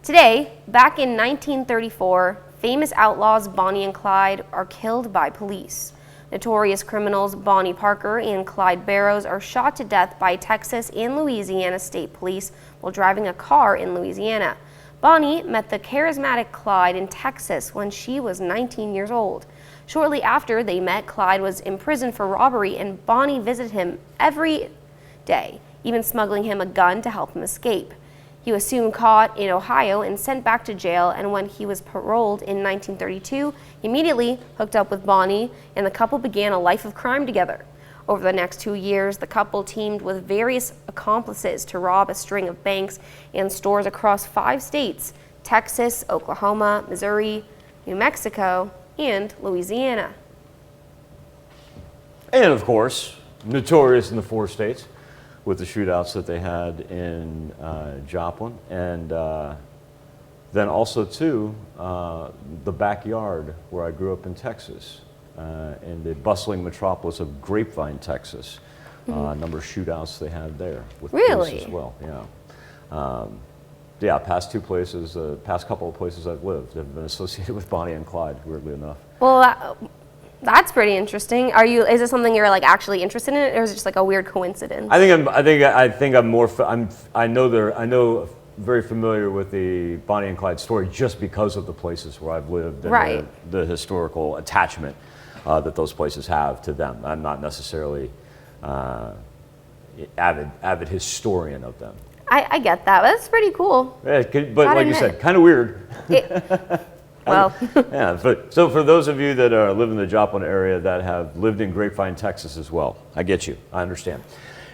Today, back in 1934, famous outlaws Bonnie and Clyde are killed by police. Notorious criminals Bonnie Parker and Clyde Barrows are shot to death by Texas and Louisiana state police while driving a car in Louisiana. Bonnie met the charismatic Clyde in Texas when she was 19 years old. Shortly after they met, Clyde was imprisoned for robbery and Bonnie visited him every day, even smuggling him a gun to help him escape. He was soon caught in Ohio and sent back to jail, and when he was paroled in 1932, he immediately hooked up with Bonnie, and the couple began a life of crime together. Over the next 2 years, the couple teamed with various accomplices to rob a string of banks and stores across 5 states: Texas, Oklahoma, Missouri, New Mexico, and Louisiana. And of course, notorious in the 4 states with the shootouts that they had in Joplin, and then also too the backyard where I grew up in Texas, in the bustling metropolis of Grapevine, Texas. A number of shootouts they had there with police as well. Yeah, past 2 places, past couple of places I've lived have been associated with Bonnie and Clyde, weirdly enough. Well, that's pretty interesting. Is it something you're like actually interested in, or is it just like a weird coincidence? I think I'm more. I know very familiar with the Bonnie and Clyde story just because of the places where I've lived and the historical attachment that those places have to them. I'm not necessarily avid historian of them. I get that. That's pretty cool. Yeah, but like you said, kind of weird. Well, yeah. So for those of you that live in the Joplin area that have lived in Grapevine, Texas as well, I get you. I understand.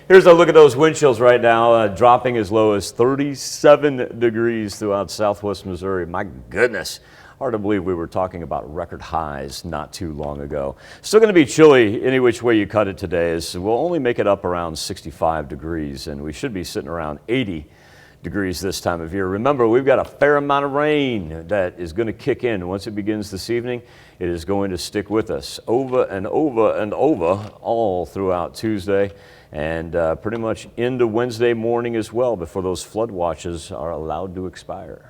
Here's a look at those wind chills right now, dropping as low as 37 degrees throughout southwest Missouri. My goodness. Hard to believe we were talking about record highs not too long ago. Still going to be chilly any which way you cut it today, as we'll only make it up around 65 degrees, and we should be sitting around 80 degrees this time of year. Remember, we've got a fair amount of rain that is going to kick in. Once it begins this evening, it is going to stick with us over and over and over all throughout Tuesday and pretty much into Wednesday morning as well before those flood watches are allowed to expire.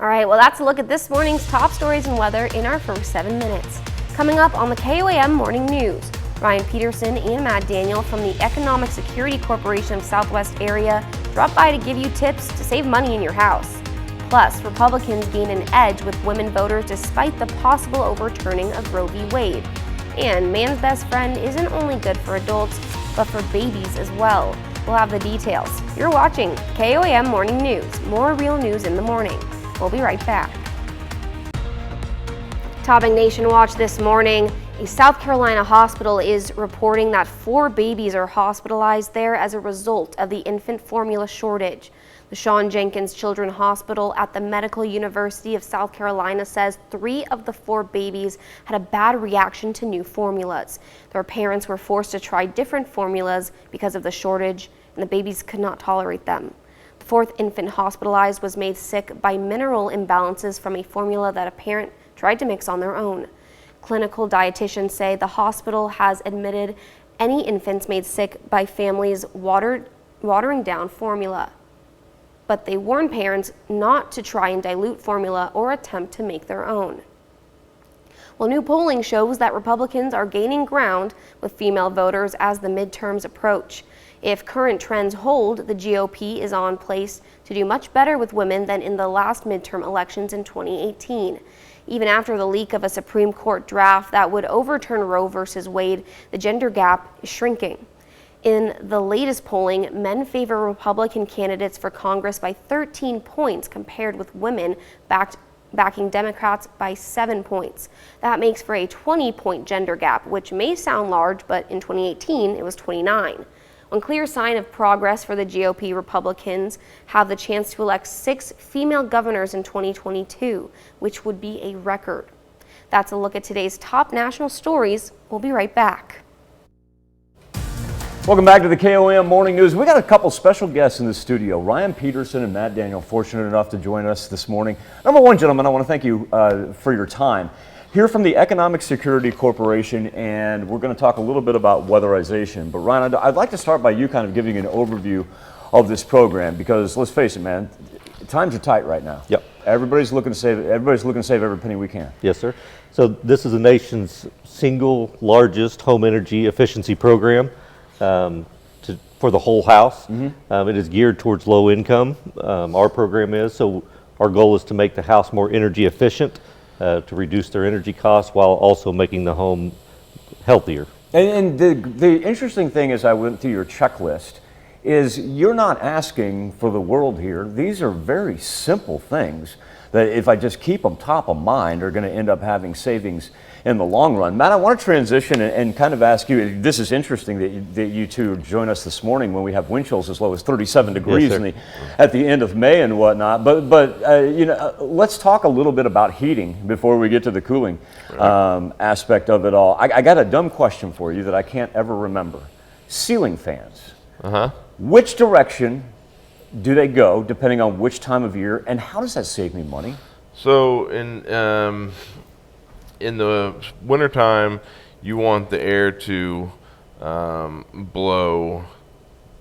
All right, well, that's a look at this morning's top stories and weather in our first 7 minutes. Coming up on the KOAM Morning News, Ryan Peterson and Matt Daniel from the Economic Security Corporation of Southwest area drop by to give you tips to save money in your house. Plus, Republicans gain an edge with women voters despite the possible overturning of Roe v. Wade. And man's best friend isn't only good for adults, but for babies as well. We'll have the details. You're watching KOAM Morning News, more real news in the morning. We'll be right back. Topping Nation Watch this morning, a South Carolina hospital is reporting that 4 babies are hospitalized there as a result of the infant formula shortage. The Shawn Jenkins Children's Hospital at the Medical University of South Carolina says 3 of the 4 babies had a bad reaction to new formulas. Their parents were forced to try different formulas because of the shortage, and the babies could not tolerate them. The 4th infant hospitalized was made sick by mineral imbalances from a formula that a parent tried to mix on their own. Clinical dietitians say the hospital has admitted any infants made sick by families watering down formula, but they warn parents not to try and dilute formula or attempt to make their own. Well, new polling shows that Republicans are gaining ground with female voters as the midterms approach. If current trends hold, the GOP is on pace to do much better with women than in the last midterm elections in 2018. Even after the leak of a Supreme Court draft that would overturn Roe v. Wade, the gender gap is shrinking. In the latest polling, men favor Republican candidates for Congress by 13 points compared with women backing Democrats by 7 points. That makes for a 20-point gender gap, which may sound large, but in 2018 it was 29. One clear sign of progress for the GOP, Republicans have the chance to elect 6 female governors in 2022, which would be a record. That's a look at today's top national stories. We'll be right back. Welcome back to the KOAM Morning News. We got a couple special guests in the studio. Ryan Peterson and Matt Daniel, fortunate enough to join us this morning. Number one, gentlemen, I want to thank you for your time. Here from the Economic Security Corporation, and we're going to talk a little bit about weatherization. But Ryan, I'd like to start by you kind of giving an overview of this program, because let's face it, man, times are tight right now. Yep. Everybody's looking to save every penny we can. Yes, sir. So this is the nation's single largest home energy efficiency program for the whole house. Mm-hmm. It is geared towards low income. Our program is, so our goal is to make the house more energy efficient, to reduce their energy costs while also making the home healthier. And the interesting thing is, I went through your checklist, is you're not asking for the world here. These are very simple things that if I just keep them top of mind are going to end up having savings in the long run. Matt, I want to transition and kind of ask you, this is interesting that you two join us this morning when we have wind chills as low as 37 degrees at the end of May and whatnot. But you know, let's talk a little bit about heating before we get to the cooling aspect of it all. I got a dumb question for you that I can't ever remember. Ceiling fans. Which direction do they go depending on which time of year, and how does that save me money? So in the wintertime, you want the air to blow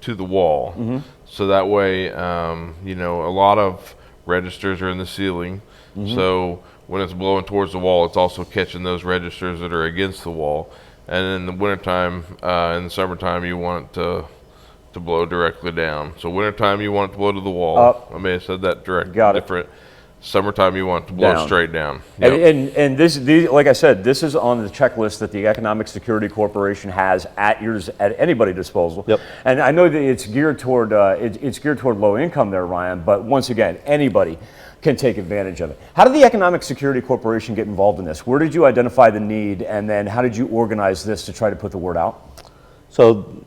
to the wall. So that way, you know, a lot of registers are in the ceiling. So when it's blowing towards the wall, it's also catching those registers that are against the wall. And in the wintertime, in the summertime, you want it to blow directly down. So wintertime, you want it to blow to the wall. I may have said that different. Summertime, you want it to blow straight down. And this, like I said, this is on the checklist that the Economic Security Corporation has at anybody's disposal. And I know that it's geared toward low income there, Ryan. But once again, anybody can take advantage of it. How did the Economic Security Corporation get involved in this? Where did you identify the need, and then how did you organize this to try to put the word out? So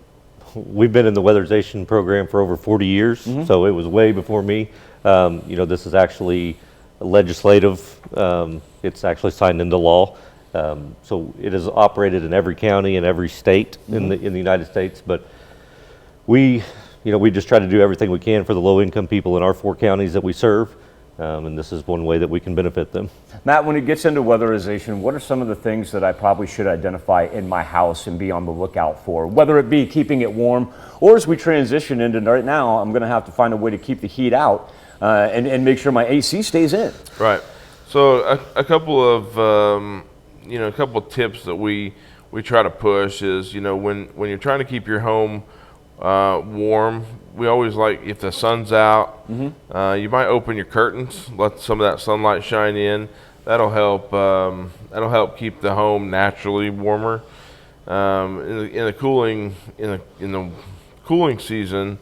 we've been in the weatherization program for over 40 years, so it was way before me. You know, this is actually legislative. It's actually signed into law. So it is operated in every county and every state in the United States. But we just try to do everything we can for the low-income people in our 4 counties that we serve. And this is one way that we can benefit them. Matt, when it gets into weatherization, what are some of the things that I probably should identify in my house and be on the lookout for? Whether it be keeping it warm, or as we transition into right now, I'm going to have to find a way to keep the heat out and make sure my AC stays in. Right. So a couple of tips that we try to push is, you know, when you're trying to keep your home warm, we always like, if the sun's out, you might open your curtains, let some of that sunlight shine in. That'll help keep the home naturally warmer. In the cooling season,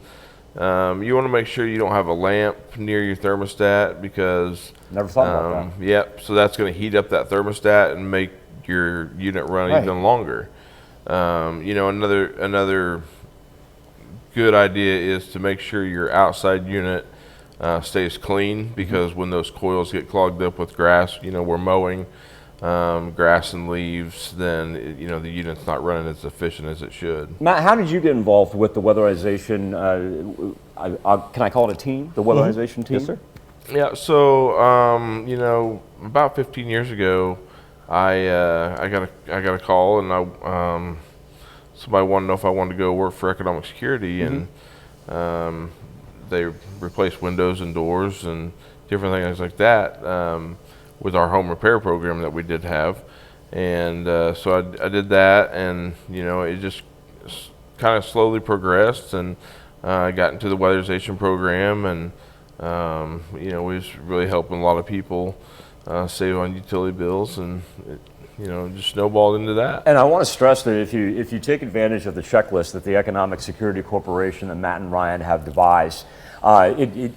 you want to make sure you don't have a lamp near your thermostat, because never thought about that. Yep, so that's going to heat up that thermostat and make your unit run even longer. You know, another good idea is to make sure your outside unit stays clean, because when those coils get clogged up with grass, you know, we're mowing grass and leaves, then you know the unit's not running as efficient as it should. Matt, how did you get involved with the weatherization? Can I call it a team? The weatherization team? Yes, sir. Yeah. So you know, about 15 years ago, I got a call, and somebody wanted to know if I wanted to go work for Economic Security, and they replaced windows and doors and different things like that with our home repair program that we did have. And so I did that, and you know, it just kind of slowly progressed, and I got into the weatherization program, and you know, we was really helping a lot of people save on utility bills, and you know, just snowballed into that. And I want to stress that if you take advantage of the checklist that the Economic Security Corporation and Matt and Ryan have devised, it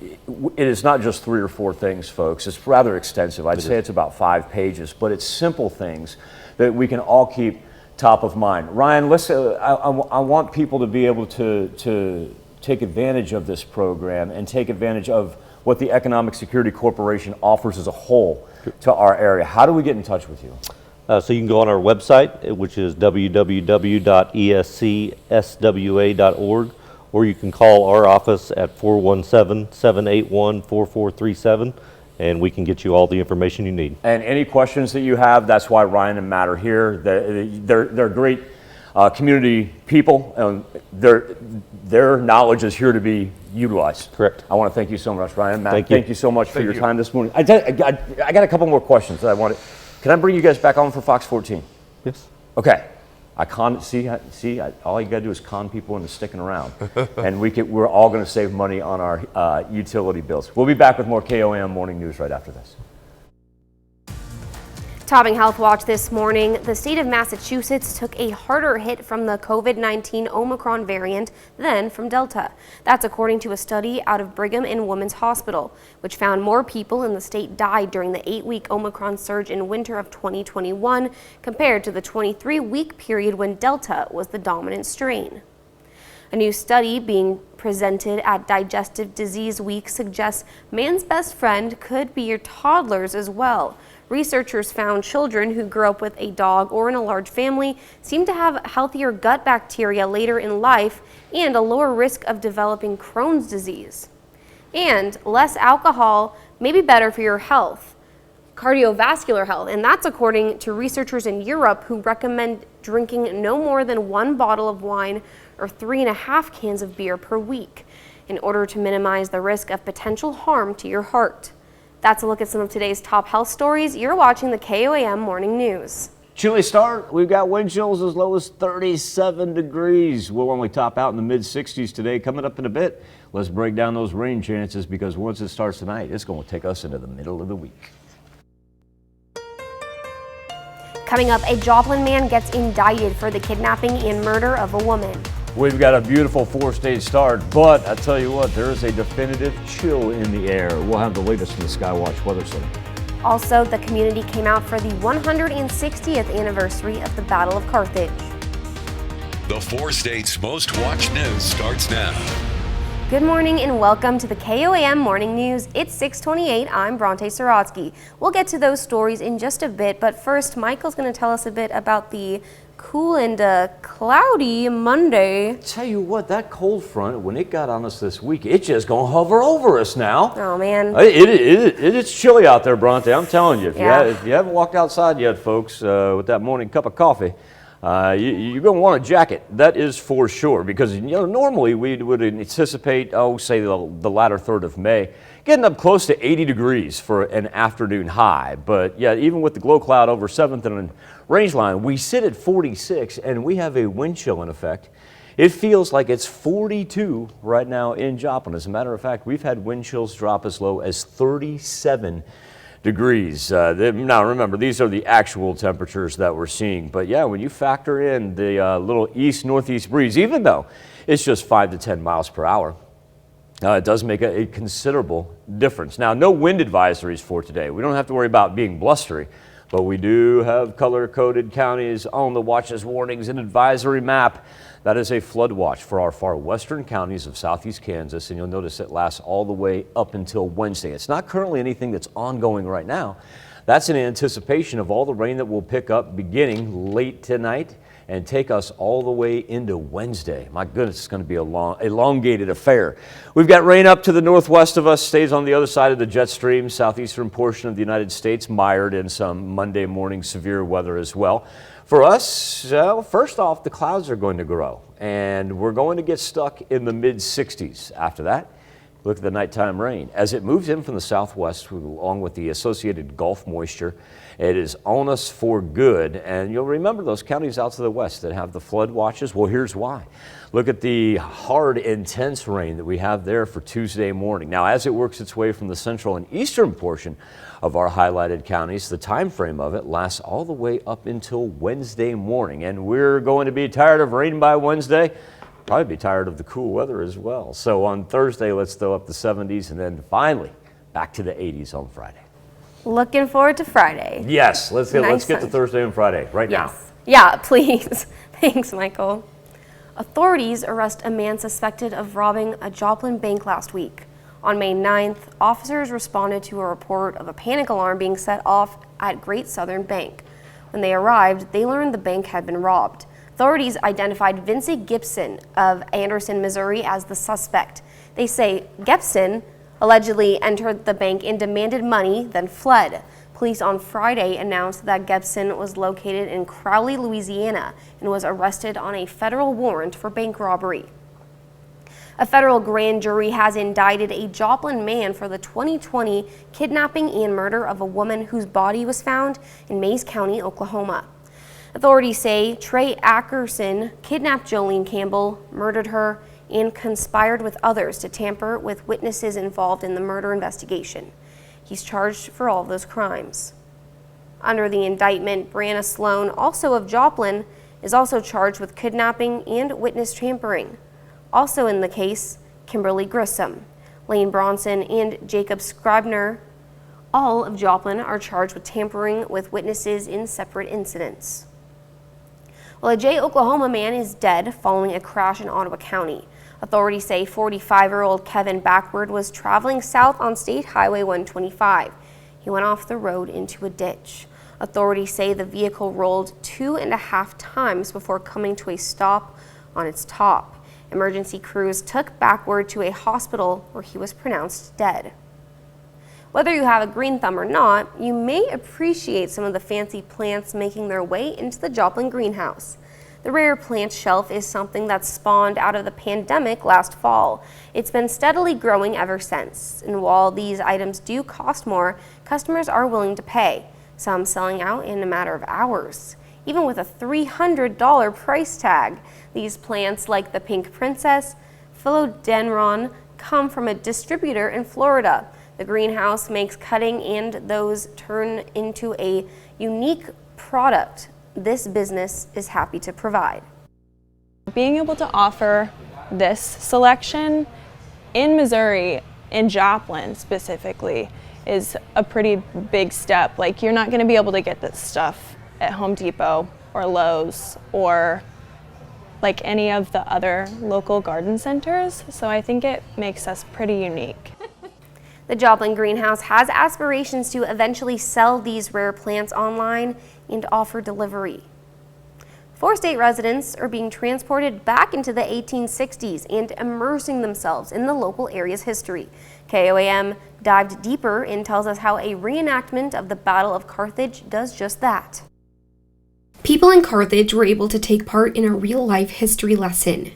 is not just 3 or 4 things, folks. It's rather extensive. I'd say it's about 5 pages, but it's simple things that we can all keep top of mind. Ryan, I want people to be able to take advantage of this program and take advantage of what the Economic Security Corporation offers as a whole to our area. How do we get in touch with you? So you can go on our website, which is www.escswa.org, or you can call our office at 417-781-4437, and we can get you all the information you need. And any questions that you have, that's why Ryan and Matt are here. They're great community people, and their knowledge is here to be utilized. Correct. I want to thank you so much, Ryan. Matt, thank you so much for your time this morning. I got a couple more questions that I wanted. Can I bring you guys back on for Fox 14? Yes. Okay. See, all you got to do is con people into sticking around. And we're all going to save money on our utility bills. We'll be back with more KOAM Morning News right after this. Topping Health Watch this morning, the state of Massachusetts took a harder hit from the COVID-19 Omicron variant than from Delta. That's according to a study out of Brigham and Women's Hospital, which found more people in the state died during the 8-week Omicron surge in winter of 2021 compared to the 23-week period when Delta was the dominant strain. A new study being presented at Digestive Disease Week suggests man's best friend could be your toddlers as well. Researchers found children who grew up with a dog or in a large family seem to have healthier gut bacteria later in life and a lower risk of developing Crohn's disease. And less alcohol may be better for your health, cardiovascular health, and that's according to researchers in Europe who recommend drinking no more than 1 bottle of wine or 3.5 cans of beer per week in order to minimize the risk of potential harm to your heart. That's a look at some of today's top health stories. You're watching the KOAM Morning News. Chilly start. We've got wind chills as low as 37 degrees. We'll only top out in the mid-60s today. Coming up in a bit, let's break down those rain chances because once it starts tonight, it's going to take us into the middle of the week. Coming up, a Joplin man gets indicted for the kidnapping and murder of a woman. We've got a beautiful 4-stage start, but I tell you what, there is a definitive chill in the air. We'll have the latest from the Skywatch Weather Center. Also, the community came out for the 160th anniversary of the Battle of Carthage. The 4 states' most watched news starts now. Good morning and welcome to the KOAM Morning News. It's 6:28. I'm Bronte Sorotsky. We'll get to those stories in just a bit, but first, Michael's going to tell us a bit about the cool and cloudy Monday. Tell you what, that cold front, when it got on us this week, it's just going to hover over us now. Oh, man. It's chilly out there, Bronte. I'm telling you. If you haven't walked outside yet, folks, with that morning cup of coffee, you're going to want a jacket. That is for sure. Because, normally we would anticipate, say the latter third of May, getting up close to 80 degrees for an afternoon high. But, yeah, even with the glow cloud over 7th and range line, we sit at 46 and we have a wind chill in effect. It feels like it's 42 right now in Joplin. As a matter of fact, we've had wind chills drop as low as 37 degrees. Now remember, these are the actual temperatures that we're seeing. But yeah, when you factor in the little east-northeast breeze, even though it's just 5 to 10 miles per hour, it does make a considerable difference. Now, no wind advisories for today. We don't have to worry about being blustery. But we do have color-coded counties on the watches, warnings, and advisory map. That is a flood watch for our far western counties of southeast Kansas, and you'll notice it lasts all the way up until Wednesday. It's not currently anything that's ongoing right now. That's in anticipation of all the rain that will pick up beginning late tonight and take us all the way into Wednesday. My goodness, it's going to be a long, elongated affair. We've got rain up to the northwest of us, stays on the other side of the jet stream, southeastern portion of the United States, mired in some Monday morning severe weather as well. For us, first off, the clouds are going to grow, and we're going to get stuck in the mid-60s. After that, look at the nighttime rain. As it moves in from the southwest, along with the associated Gulf moisture, it is on us for good. And you'll remember those counties out to the west that have the flood watches. Well, here's why. Look at the hard, intense rain that we have there for Tuesday morning. Now, as it works its way from the central and eastern portion of our highlighted counties, the time frame of it lasts all the way up until Wednesday morning. And we're going to be tired of rain by Wednesday. Probably be tired of the cool weather as well. So on Thursday, let's throw up the 70s, and then finally back to the 80s on Friday. Looking forward to Friday. Yes, let's get to Thursday and Friday right now. Yeah, please. Thanks, Michael. Authorities arrest a man suspected of robbing a Joplin bank last week. On May 9th, officers responded to a report of a panic alarm being set off at Great Southern Bank. When they arrived, they learned the bank had been robbed. Authorities identified Vincent Gibson of Anderson, Missouri as the suspect. They say Gibson allegedly entered the bank and demanded money, then fled. Police on Friday announced that Gibson was located in Crowley, Louisiana, and was arrested on a federal warrant for bank robbery. A federal grand jury has indicted a Joplin man for the 2020 kidnapping and murder of a woman whose body was found in Mays County, Oklahoma. Authorities say Trey Ackerson kidnapped Jolene Campbell, murdered her, and conspired with others to tamper with witnesses involved in the murder investigation. He's charged for all of those crimes. Under the indictment, Brianna Sloan, also of Joplin, is also charged with kidnapping and witness tampering. Also in the case, Kimberly Grissom, Lane Bronson, and Jacob Scribner, all of Joplin, are charged with tampering with witnesses in separate incidents. Well, a Jay, Oklahoma man is dead following a crash in Ottawa County. Authorities say 45-year-old Kevin Backward was traveling south on State Highway 125. He went off the road into a ditch. Authorities say the vehicle rolled 2.5 times before coming to a stop on its top. Emergency crews took Backward to a hospital where he was pronounced dead. Whether you have a green thumb or not, you may appreciate some of the fancy plants making their way into the Joplin greenhouse. The rare plant shelf is something that spawned out of the pandemic last fall. It's been steadily growing ever since, and while these items do cost more, customers are willing to pay, some selling out in a matter of hours. Even with a $300 price tag, these plants, like the pink princess, philodendron, come from a distributor in Florida. The greenhouse makes cutting and those turn into a unique product this business is happy to provide. Being able to offer this selection in Missouri, in Joplin specifically, is a pretty big step. Like, you're not going to be able to get this stuff at Home Depot or Lowe's or like any of the other local garden centers, so I think it makes us pretty unique. The Joplin greenhouse has aspirations to eventually sell these rare plants online and offer delivery. 4 state residents are being transported back into the 1860s and immersing themselves in the local area's history. KOAM dived deeper and tells us how a reenactment of the Battle of Carthage does just that. People in Carthage were able to take part in a real-life history lesson.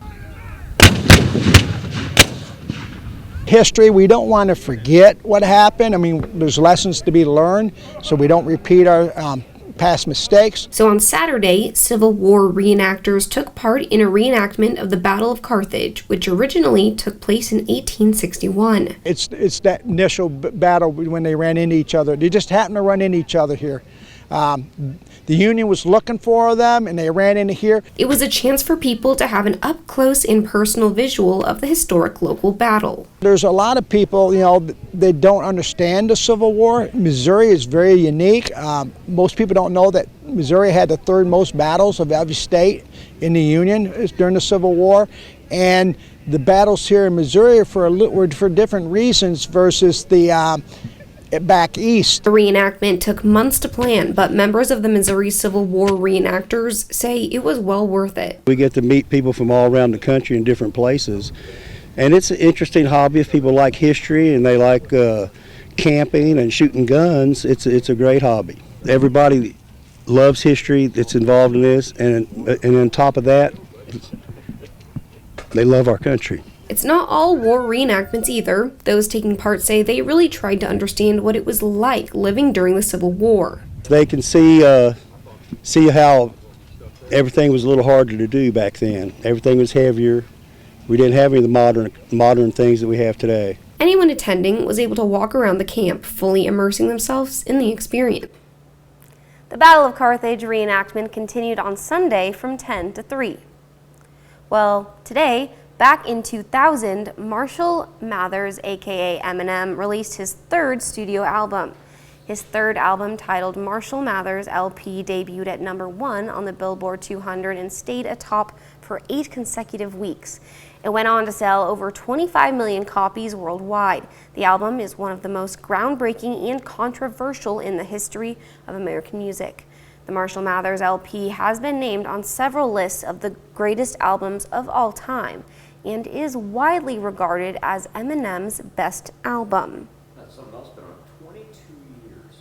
History, we don't want to forget what happened. I mean, there's lessons to be learned, so we don't repeat our past mistakes. So on Saturday, Civil War reenactors took part in a reenactment of the Battle of Carthage, which originally took place in 1861. It's that initial battle when they ran into each other. They just happened to run into each other here. The Union was looking for them, and they ran into here. It was a chance for people to have an up-close and personal visual of the historic local battle. There's a lot of people, they don't understand the Civil War. Missouri is very unique. Most people don't know that Missouri had the 3rd most battles of every state in the Union during the Civil War, and the battles here in Missouri were for different reasons versus the back east. The reenactment took months to plan, but members of the Missouri Civil War reenactors say it was well worth it. We get to meet people from all around the country in different places, and it's an interesting hobby if people like history and they like camping and shooting guns. It's a great hobby. Everybody loves history that's involved in this, and on top of that, they love our country. It's not all war reenactments either. Those taking part say they really tried to understand what it was like living during the Civil War. They can see how everything was a little harder to do back then. Everything was heavier. We didn't have any of the modern things that we have today. Anyone attending was able to walk around the camp, fully immersing themselves in the experience. The Battle of Carthage reenactment continued on Sunday from 10 to 3. Well, today, back in 2000, Marshall Mathers, aka Eminem, released his 3rd studio album. His 3rd album, titled Marshall Mathers LP, debuted at #1 on the Billboard 200 and stayed atop for 8 consecutive weeks. It went on to sell over 25 million copies worldwide. The album is one of the most groundbreaking and controversial in the history of American music. The Marshall Mathers LP has been named on several lists of the greatest albums of all time and is widely regarded as Eminem's best album. That's something else been on 22 years.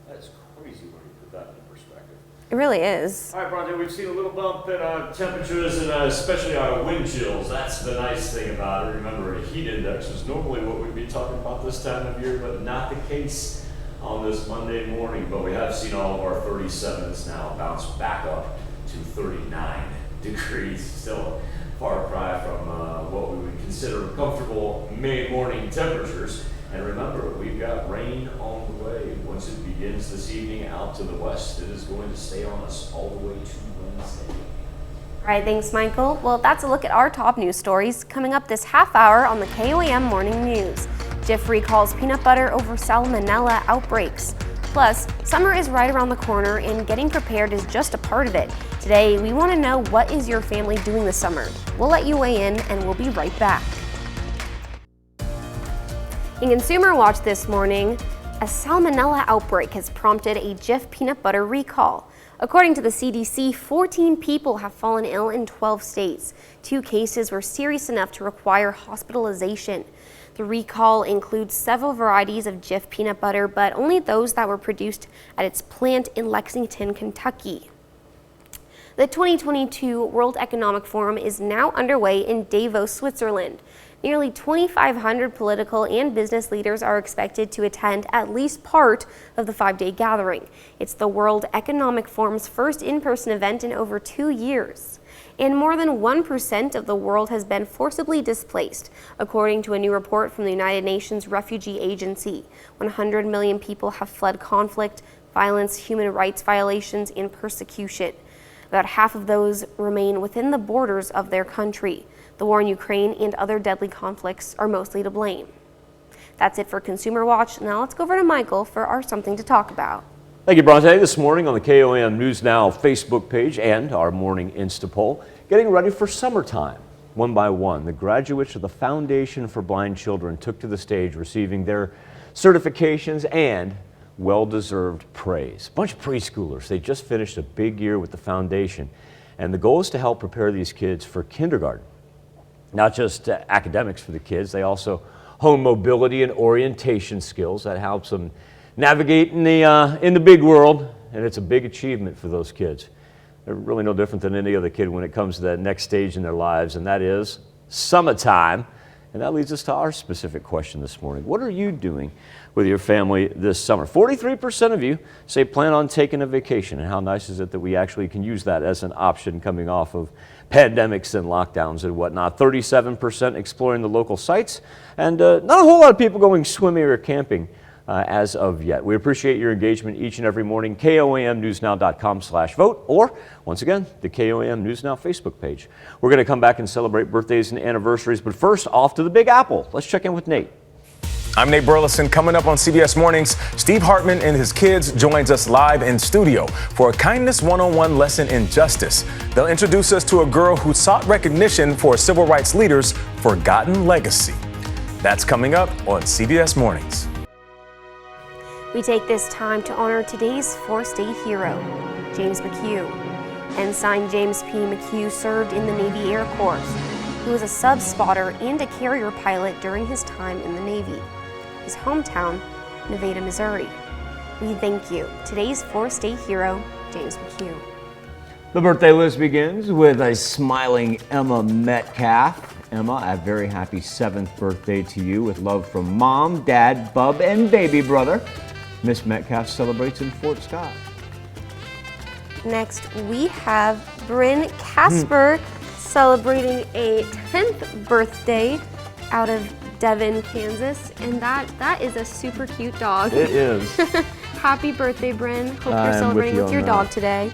That's crazy when you put that in perspective. It really is. All right, Bronte, we've seen a little bump in temperatures and especially our wind chills. That's the nice thing about it. Remember, a heat index is normally what we'd be talking about this time of year, but not the case on this Monday morning. But we have seen all of our 37s now bounce back up to 39 degrees. Still a far cry from what we would consider comfortable May morning temperatures. And remember, we've got rain on the way. Once it begins this evening out to the west, it is going to stay on us all the way to Wednesday. All right, thanks, Michael. Well, that's a look at our top news stories. Coming up this half hour on the KOAM Morning News. Jif recalls peanut butter over salmonella outbreaks. Plus, summer is right around the corner and getting prepared is just a part of it. Today, we want to know, what is your family doing this summer? We'll let you weigh in and we'll be right back. In Consumer Watch this morning, a salmonella outbreak has prompted a Jif peanut butter recall. According to the CDC, 14 people have fallen ill in 12 states. 2 cases were serious enough to require hospitalization. The recall includes several varieties of Jif peanut butter, but only those that were produced at its plant in Lexington, Kentucky. The 2022 World Economic Forum is now underway in Davos, Switzerland. Nearly 2,500 political and business leaders are expected to attend at least part of the 5-day gathering. It's the World Economic Forum's first in-person event in over 2 years. And more than 1% of the world has been forcibly displaced, according to a new report from the United Nations Refugee Agency. 100 million people have fled conflict, violence, human rights violations, and persecution. About half of those remain within the borders of their country. The war in Ukraine and other deadly conflicts are mostly to blame. That's it for Consumer Watch. Now let's go over to Michael for our Something to Talk About. Thank you, Bronte. This morning on the KOAM News Now Facebook page and our morning Insta poll, getting ready for summertime. One by one, the graduates of the Foundation for Blind Children took to the stage, receiving their certifications and well-deserved praise. A bunch of preschoolers, they just finished a big year with the foundation, and the goal is to help prepare these kids for kindergarten. Not just academics for the kids, they also hone mobility and orientation skills that helps them navigate in the big world, and it's a big achievement for those kids. They're really no different than any other kid when it comes to that next stage in their lives, and that is summertime. And that leads us to our specific question this morning. What are you doing with your family this summer? 43% of you say plan on taking a vacation, and how nice is it that we actually can use that as an option coming off of pandemics and lockdowns and whatnot. 37% exploring the local sites, and not a whole lot of people going swimming or camping as of yet. We appreciate your engagement each and every morning. KOAMnewsnow.com/vote, or once again, the KOAM News Now Facebook page. We're going to come back and celebrate birthdays and anniversaries, but first, off to the Big Apple. Let's check in with Nate. I'm Nate Burleson. Coming up on CBS Mornings, Steve Hartman and his kids joins us live in studio for a Kindness 101 lesson in justice. They'll introduce us to a girl who sought recognition for a civil rights leader's forgotten legacy. That's coming up on CBS Mornings. We take this time to honor today's four-state hero, James McHugh. Ensign James P. McHugh served in the Navy Air Corps. He was a sub-spotter and a carrier pilot during his time in the Navy. His hometown, Nevada, Missouri. We thank you. Today's four-state hero, James McHugh. The birthday list begins with a smiling Emma Metcalf. Emma, a very happy 7th birthday to you, with love from Mom, Dad, Bub, and baby brother. Miss Metcalf celebrates in Fort Scott. Next, we have Bryn Casper celebrating a 10th birthday out of Devon, Kansas, and that is a super cute dog. It is. Happy birthday, Bryn. Hope you're celebrating with your dog today.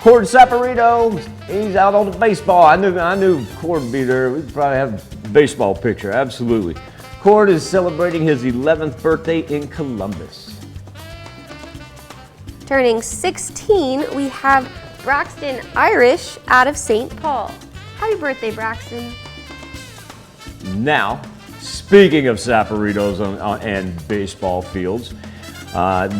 Cord Saporito, he's out on the baseball. I knew Cord would be there. We'd probably have a baseball picture, absolutely. Cord is celebrating his 11th birthday in Columbus. Turning 16, we have Braxton Irish out of St. Paul. Happy birthday, Braxton. Now, speaking of Saporitos and baseball fields,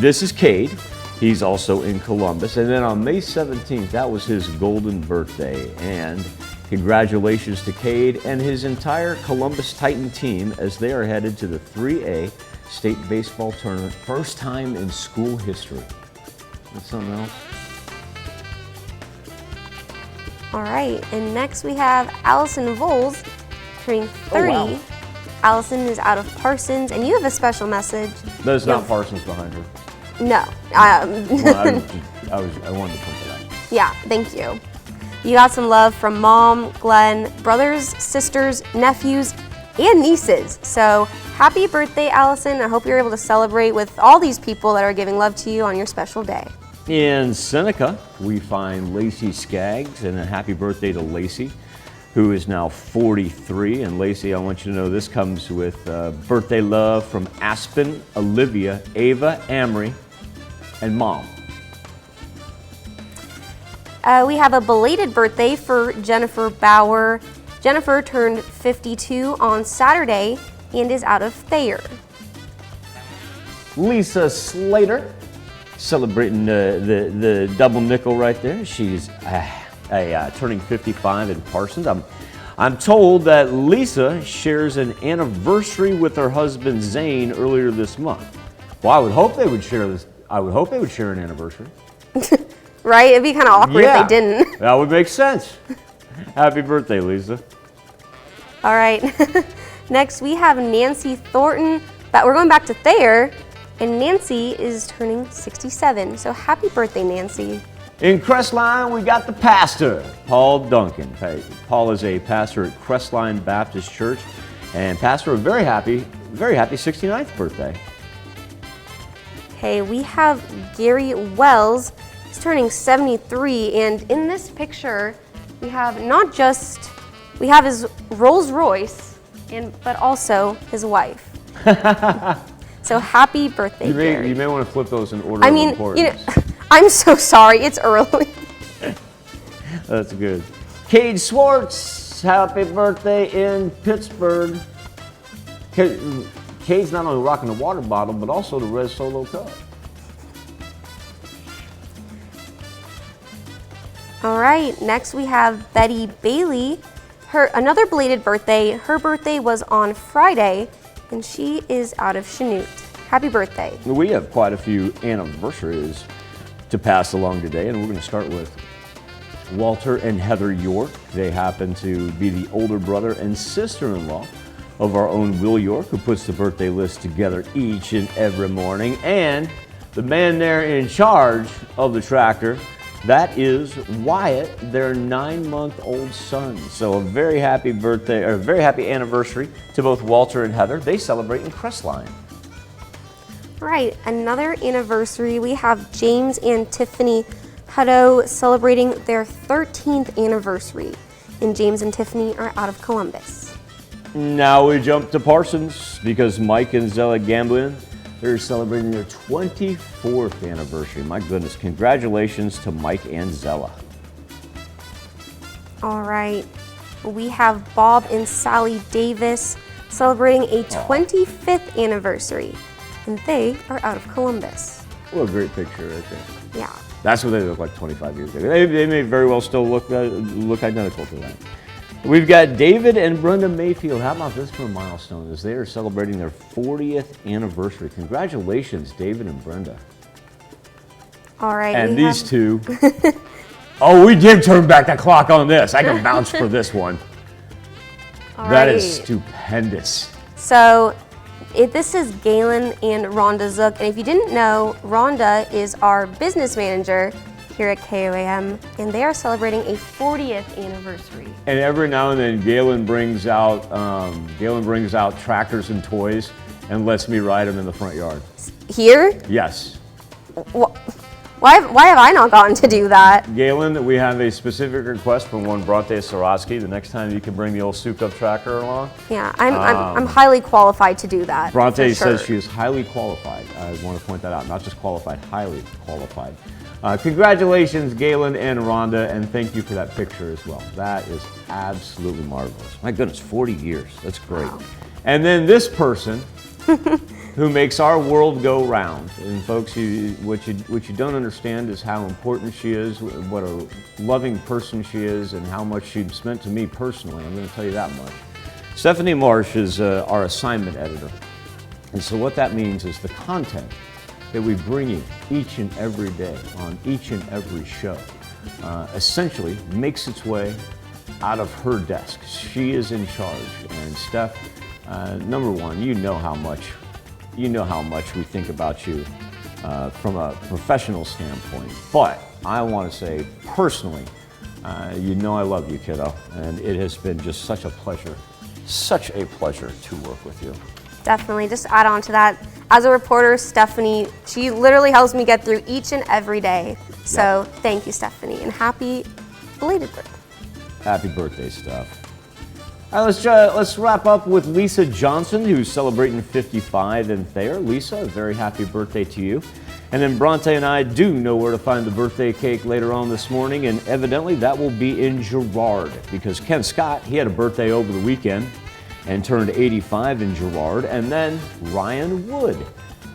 this is Cade. He's also in Columbus. And then on May 17th, that was his golden birthday. And congratulations to Cade and his entire Columbus Titan team as they are headed to the 3A state baseball tournament. First time in school history. That's something else. All right, and next we have Allisonvoles turning 30. Oh, wow. Allison is out of Parsons, and you have a special message. There's not Parsons behind her. No. Well, I wanted to point that out. Yeah, thank you. You got some love from Mom, Glenn, brothers, sisters, nephews, and nieces. So happy birthday, Allison. I hope you're able to celebrate with all these people that are giving love to you on your special day. In Seneca, we find Lacey Skaggs, and a happy birthday to Lacey, who is now 43. And Lacey, I want you to know this comes with birthday love from Aspen, Olivia, Ava, Amory, and Mom. We have a belated birthday for Jennifer Bauer. Jennifer turned 52 on Saturday and is out of Thayer. Lisa Slater, celebrating the double nickel right there. She's turning 55 in Parsons. I'm told that Lisa shares an anniversary with her husband Zane earlier this month. Well, I would hope they would share this. I would hope they would share an anniversary. Right? It'd be kind of awkward if they didn't. That would make sense. Happy birthday, Lisa. All right. Next, we have Nancy Thornton. But we're going back to Thayer, and Nancy is turning 67. So happy birthday, Nancy. In Crestline, we got the pastor, Paul Duncan. Paul is a pastor at Crestline Baptist Church, and pastor, a very happy 69th birthday. Okay, we have Gary Wells. He's turning 73, and in this picture, we have we have his Rolls Royce, but also his wife. So happy birthday, Gary. You may want to flip those in order of importance. I'm so sorry, it's early. That's good. Cade Swartz, happy birthday in Pittsburgh. Cade's not only rocking the water bottle, but also the red Solo Cup. All right, next we have Betty Bailey. Another belated birthday. Her birthday was on Friday, and she is out of Chanute. Happy birthday. We have quite a few anniversaries to pass along today, and we're going to start with Walter and Heather York. They happen to be the older brother and sister-in-law of our own Will York, who puts the birthday list together each and every morning. And the man there in charge of the tractor, that is Wyatt, their 9-month-old son. So a very happy birthday, or a very happy anniversary to both Walter and Heather. They celebrate in Crestline. All right, another anniversary. We have James and Tiffany Hutto celebrating their 13th anniversary. And James and Tiffany are out of Columbus. Now we jump to Parsons because Mike and Zella Gamblin, they're celebrating their 24th anniversary. My goodness, congratulations to Mike and Zella. All right, we have Bob and Sally Davis celebrating a 25th anniversry, and they are out of Columbus. What a great picture right there. Yeah. That's what they look like 25 years ago. They may very well still look identical to that. We've got David and Brenda Mayfield. How about this for a milestone as they are celebrating their 40th anniversary. Congratulations, David and Brenda. All right. And these two. Oh, we did turn back the clock on this. I can vouch for this one. That is stupendous. So this is Galen and Rhonda Zook. And if you didn't know, Rhonda is our business manager here at KOAM, and they are celebrating a 40th anniversary. And every now and then, Galen brings out tractors and toys and lets me ride them in the front yard. Here? Yes. Why have I not gotten to do that? Galen, we have a specific request from one Bronte Sorosky. The next time you can bring the old souped-up tractor along. Yeah, I'm highly qualified to do that. Bronte says she is highly qualified. I want to point that out. Not just qualified, highly qualified. Congratulations, Galen and Rhonda, and thank you for that picture as well. That is absolutely marvelous. My goodness, 40 years. That's great. Wow. And then this person who makes our world go round. And folks, what you don't understand is how important she is, what a loving person she is, and how much she's meant to me personally. I'm going to tell you that much. Stephanie Marsh is our assignment editor. And so what that means is the content that we bring you each and every day on each and every show essentially makes its way out of her desk. She is in charge. And Steph, number one, you know how much we think about you from a professional standpoint. But I want to say personally, you know I love you, kiddo, and it has been just such a pleasure such a pleasure to work with you. Definitely. Just add on to that. As a reporter, Stephanie, she literally helps me get through each and every day. So thank you, Stephanie, and happy belated birthday. Happy birthday, Steph. All right, let's wrap up with Lisa Johnson, who's celebrating 55 in Thayer. Lisa, a very happy birthday to you. And then Bronte and I do know where to find the birthday cake later on this morning, and evidently that will be in Girard, because Ken Scott, he had a birthday over the weekend and turned 85 in Girard, and then Ryan Wood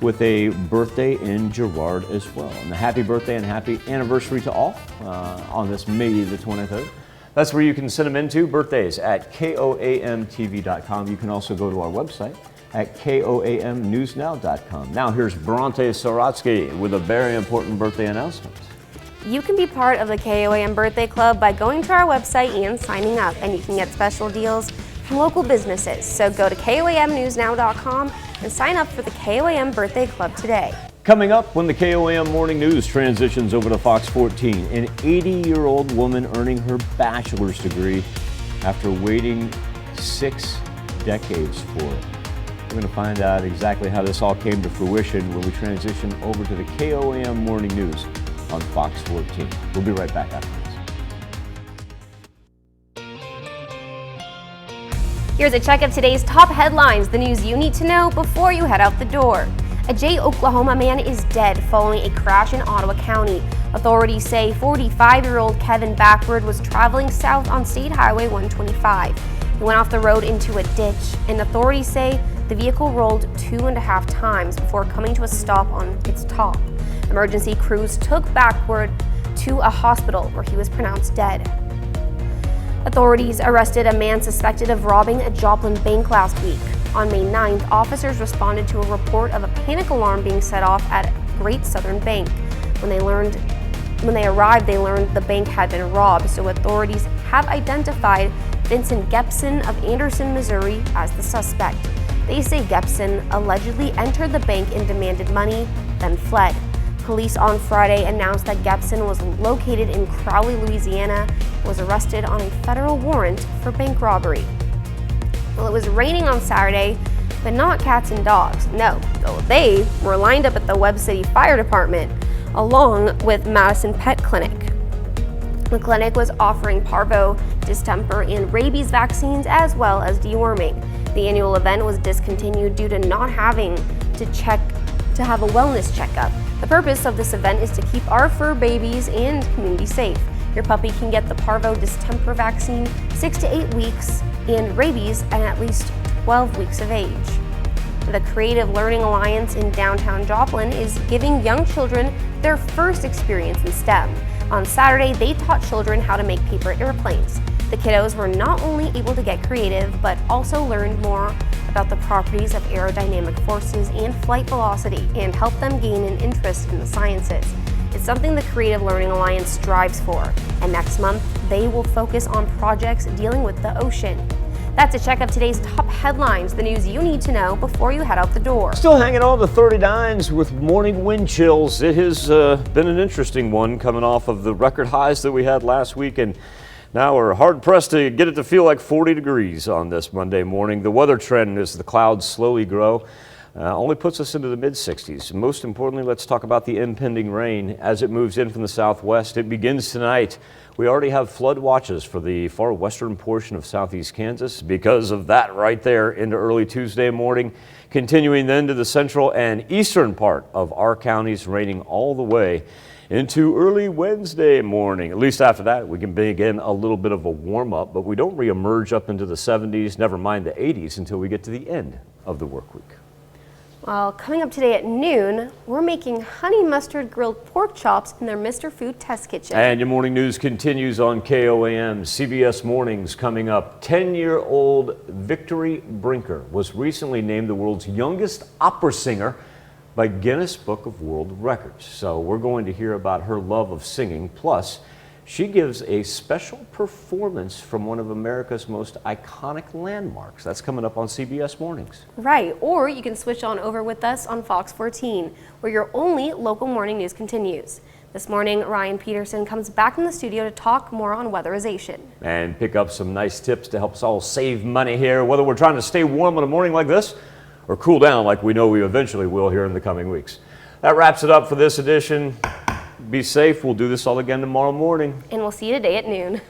with a birthday in Girard as well. And a happy birthday and happy anniversary to all on this May the 23rd. That's where you can send them into, birthdays at KOAMTV.com. You can also go to our website at KOAMNewsNow.com. Now here's Bronte Sorotsky with a very important birthday announcement. You can be part of the KOAM Birthday Club by going to our website and signing up, and you can get special deals from local businesses. So go to KOAMNewsNow.com and sign up for the KOAM Birthday Club today. Coming up, when the KOAM Morning News transitions over to Fox 14, an 80-year-old woman earning her bachelor's degree after waiting 6 decades for it. We're going to find out exactly how this all came to fruition when we transition over to the KOAM Morning News on Fox 14. We'll be right back after this. Here's a check of today's top headlines, the news you need to know before you head out the door. A Jay, Oklahoma man is dead following a crash in Ottawa County. Authorities say 45-year-old Kevin Backward was traveling south on State Highway 125. He went off the road into a ditch, and authorities say the vehicle rolled 2.5 times before coming to a stop on its top. Emergency crews took Backward to a hospital where he was pronounced dead. Authorities arrested a man suspected of robbing a Joplin bank last week. On May 9th, officers responded to a report of a panic alarm being set off at Great Southern Bank. When they arrived, they learned the bank had been robbed, so authorities have identified Vincent Gepson of Anderson, Missouri as the suspect. They say Gepson allegedly entered the bank and demanded money, then fled. Police on Friday announced that Gepson was located in Crowley, Louisiana, and was arrested on a federal warrant for bank robbery. Well, it was raining on Saturday, but not cats and dogs. No, they were lined up at the Webb City Fire Department, along with Madison Pet Clinic. The clinic was offering parvo, distemper, and rabies vaccines, as well as deworming. The annual event was discontinued due to not having to have a wellness checkup. The purpose of this event is to keep our fur babies and community safe. Your puppy can get the parvo distemper vaccine 6 to 8 weeks and rabies at least 12 weeks of age. The Creative Learning Alliance in downtown Joplin is giving young children their first experience in STEM. On Saturday, they taught children how to make paper airplanes. The kiddos were not only able to get creative, but also learned more about the properties of aerodynamic forces and flight velocity, and helped them gain an interest in the sciences. It's something the Creative Learning Alliance strives for, and next month they will focus on projects dealing with the ocean. That's a check of today's top headlines, the news you need to know before you head out the door. Still hanging on the 39s with morning wind chills. It has been an interesting one coming off of the record highs that we had last week, and now we're hard pressed to get it to feel like 40 degrees on this Monday morning. The weather trend as the clouds slowly grow only puts us into the mid-60s. Most importantly, let's talk about the impending rain as it moves in from the southwest. It begins tonight. We already have flood watches for the far western portion of southeast Kansas because of that right there into early Tuesday morning, continuing then to the central and eastern part of our counties, raining all the way into early Wednesday morning. At least after that, we can begin a little bit of a warm-up, but we don't reemerge up into the 70s, never mind the 80s, until we get to the end of the work week. Well, coming up today at noon, we're making honey mustard grilled pork chops in their Mr. Food Test Kitchen. And your morning news continues on KOAM. CBS Mornings coming up. 10-year-old Victory Brinker was recently named the world's youngest opera singer by Guinness Book of World Records. So we're going to hear about her love of singing. Plus, she gives a special performance from one of America's most iconic landmarks. That's coming up on CBS Mornings. Right, or you can switch on over with us on Fox 14, where your only local morning news continues. This morning, Ryan Peterson comes back in the studio to talk more on weatherization. And pick up some nice tips to help us all save money here, whether we're trying to stay warm on a morning like this or cool down like we know we eventually will here in the coming weeks. That wraps it up for this edition. Be safe. We'll do this all again tomorrow morning. And we'll see you today at noon.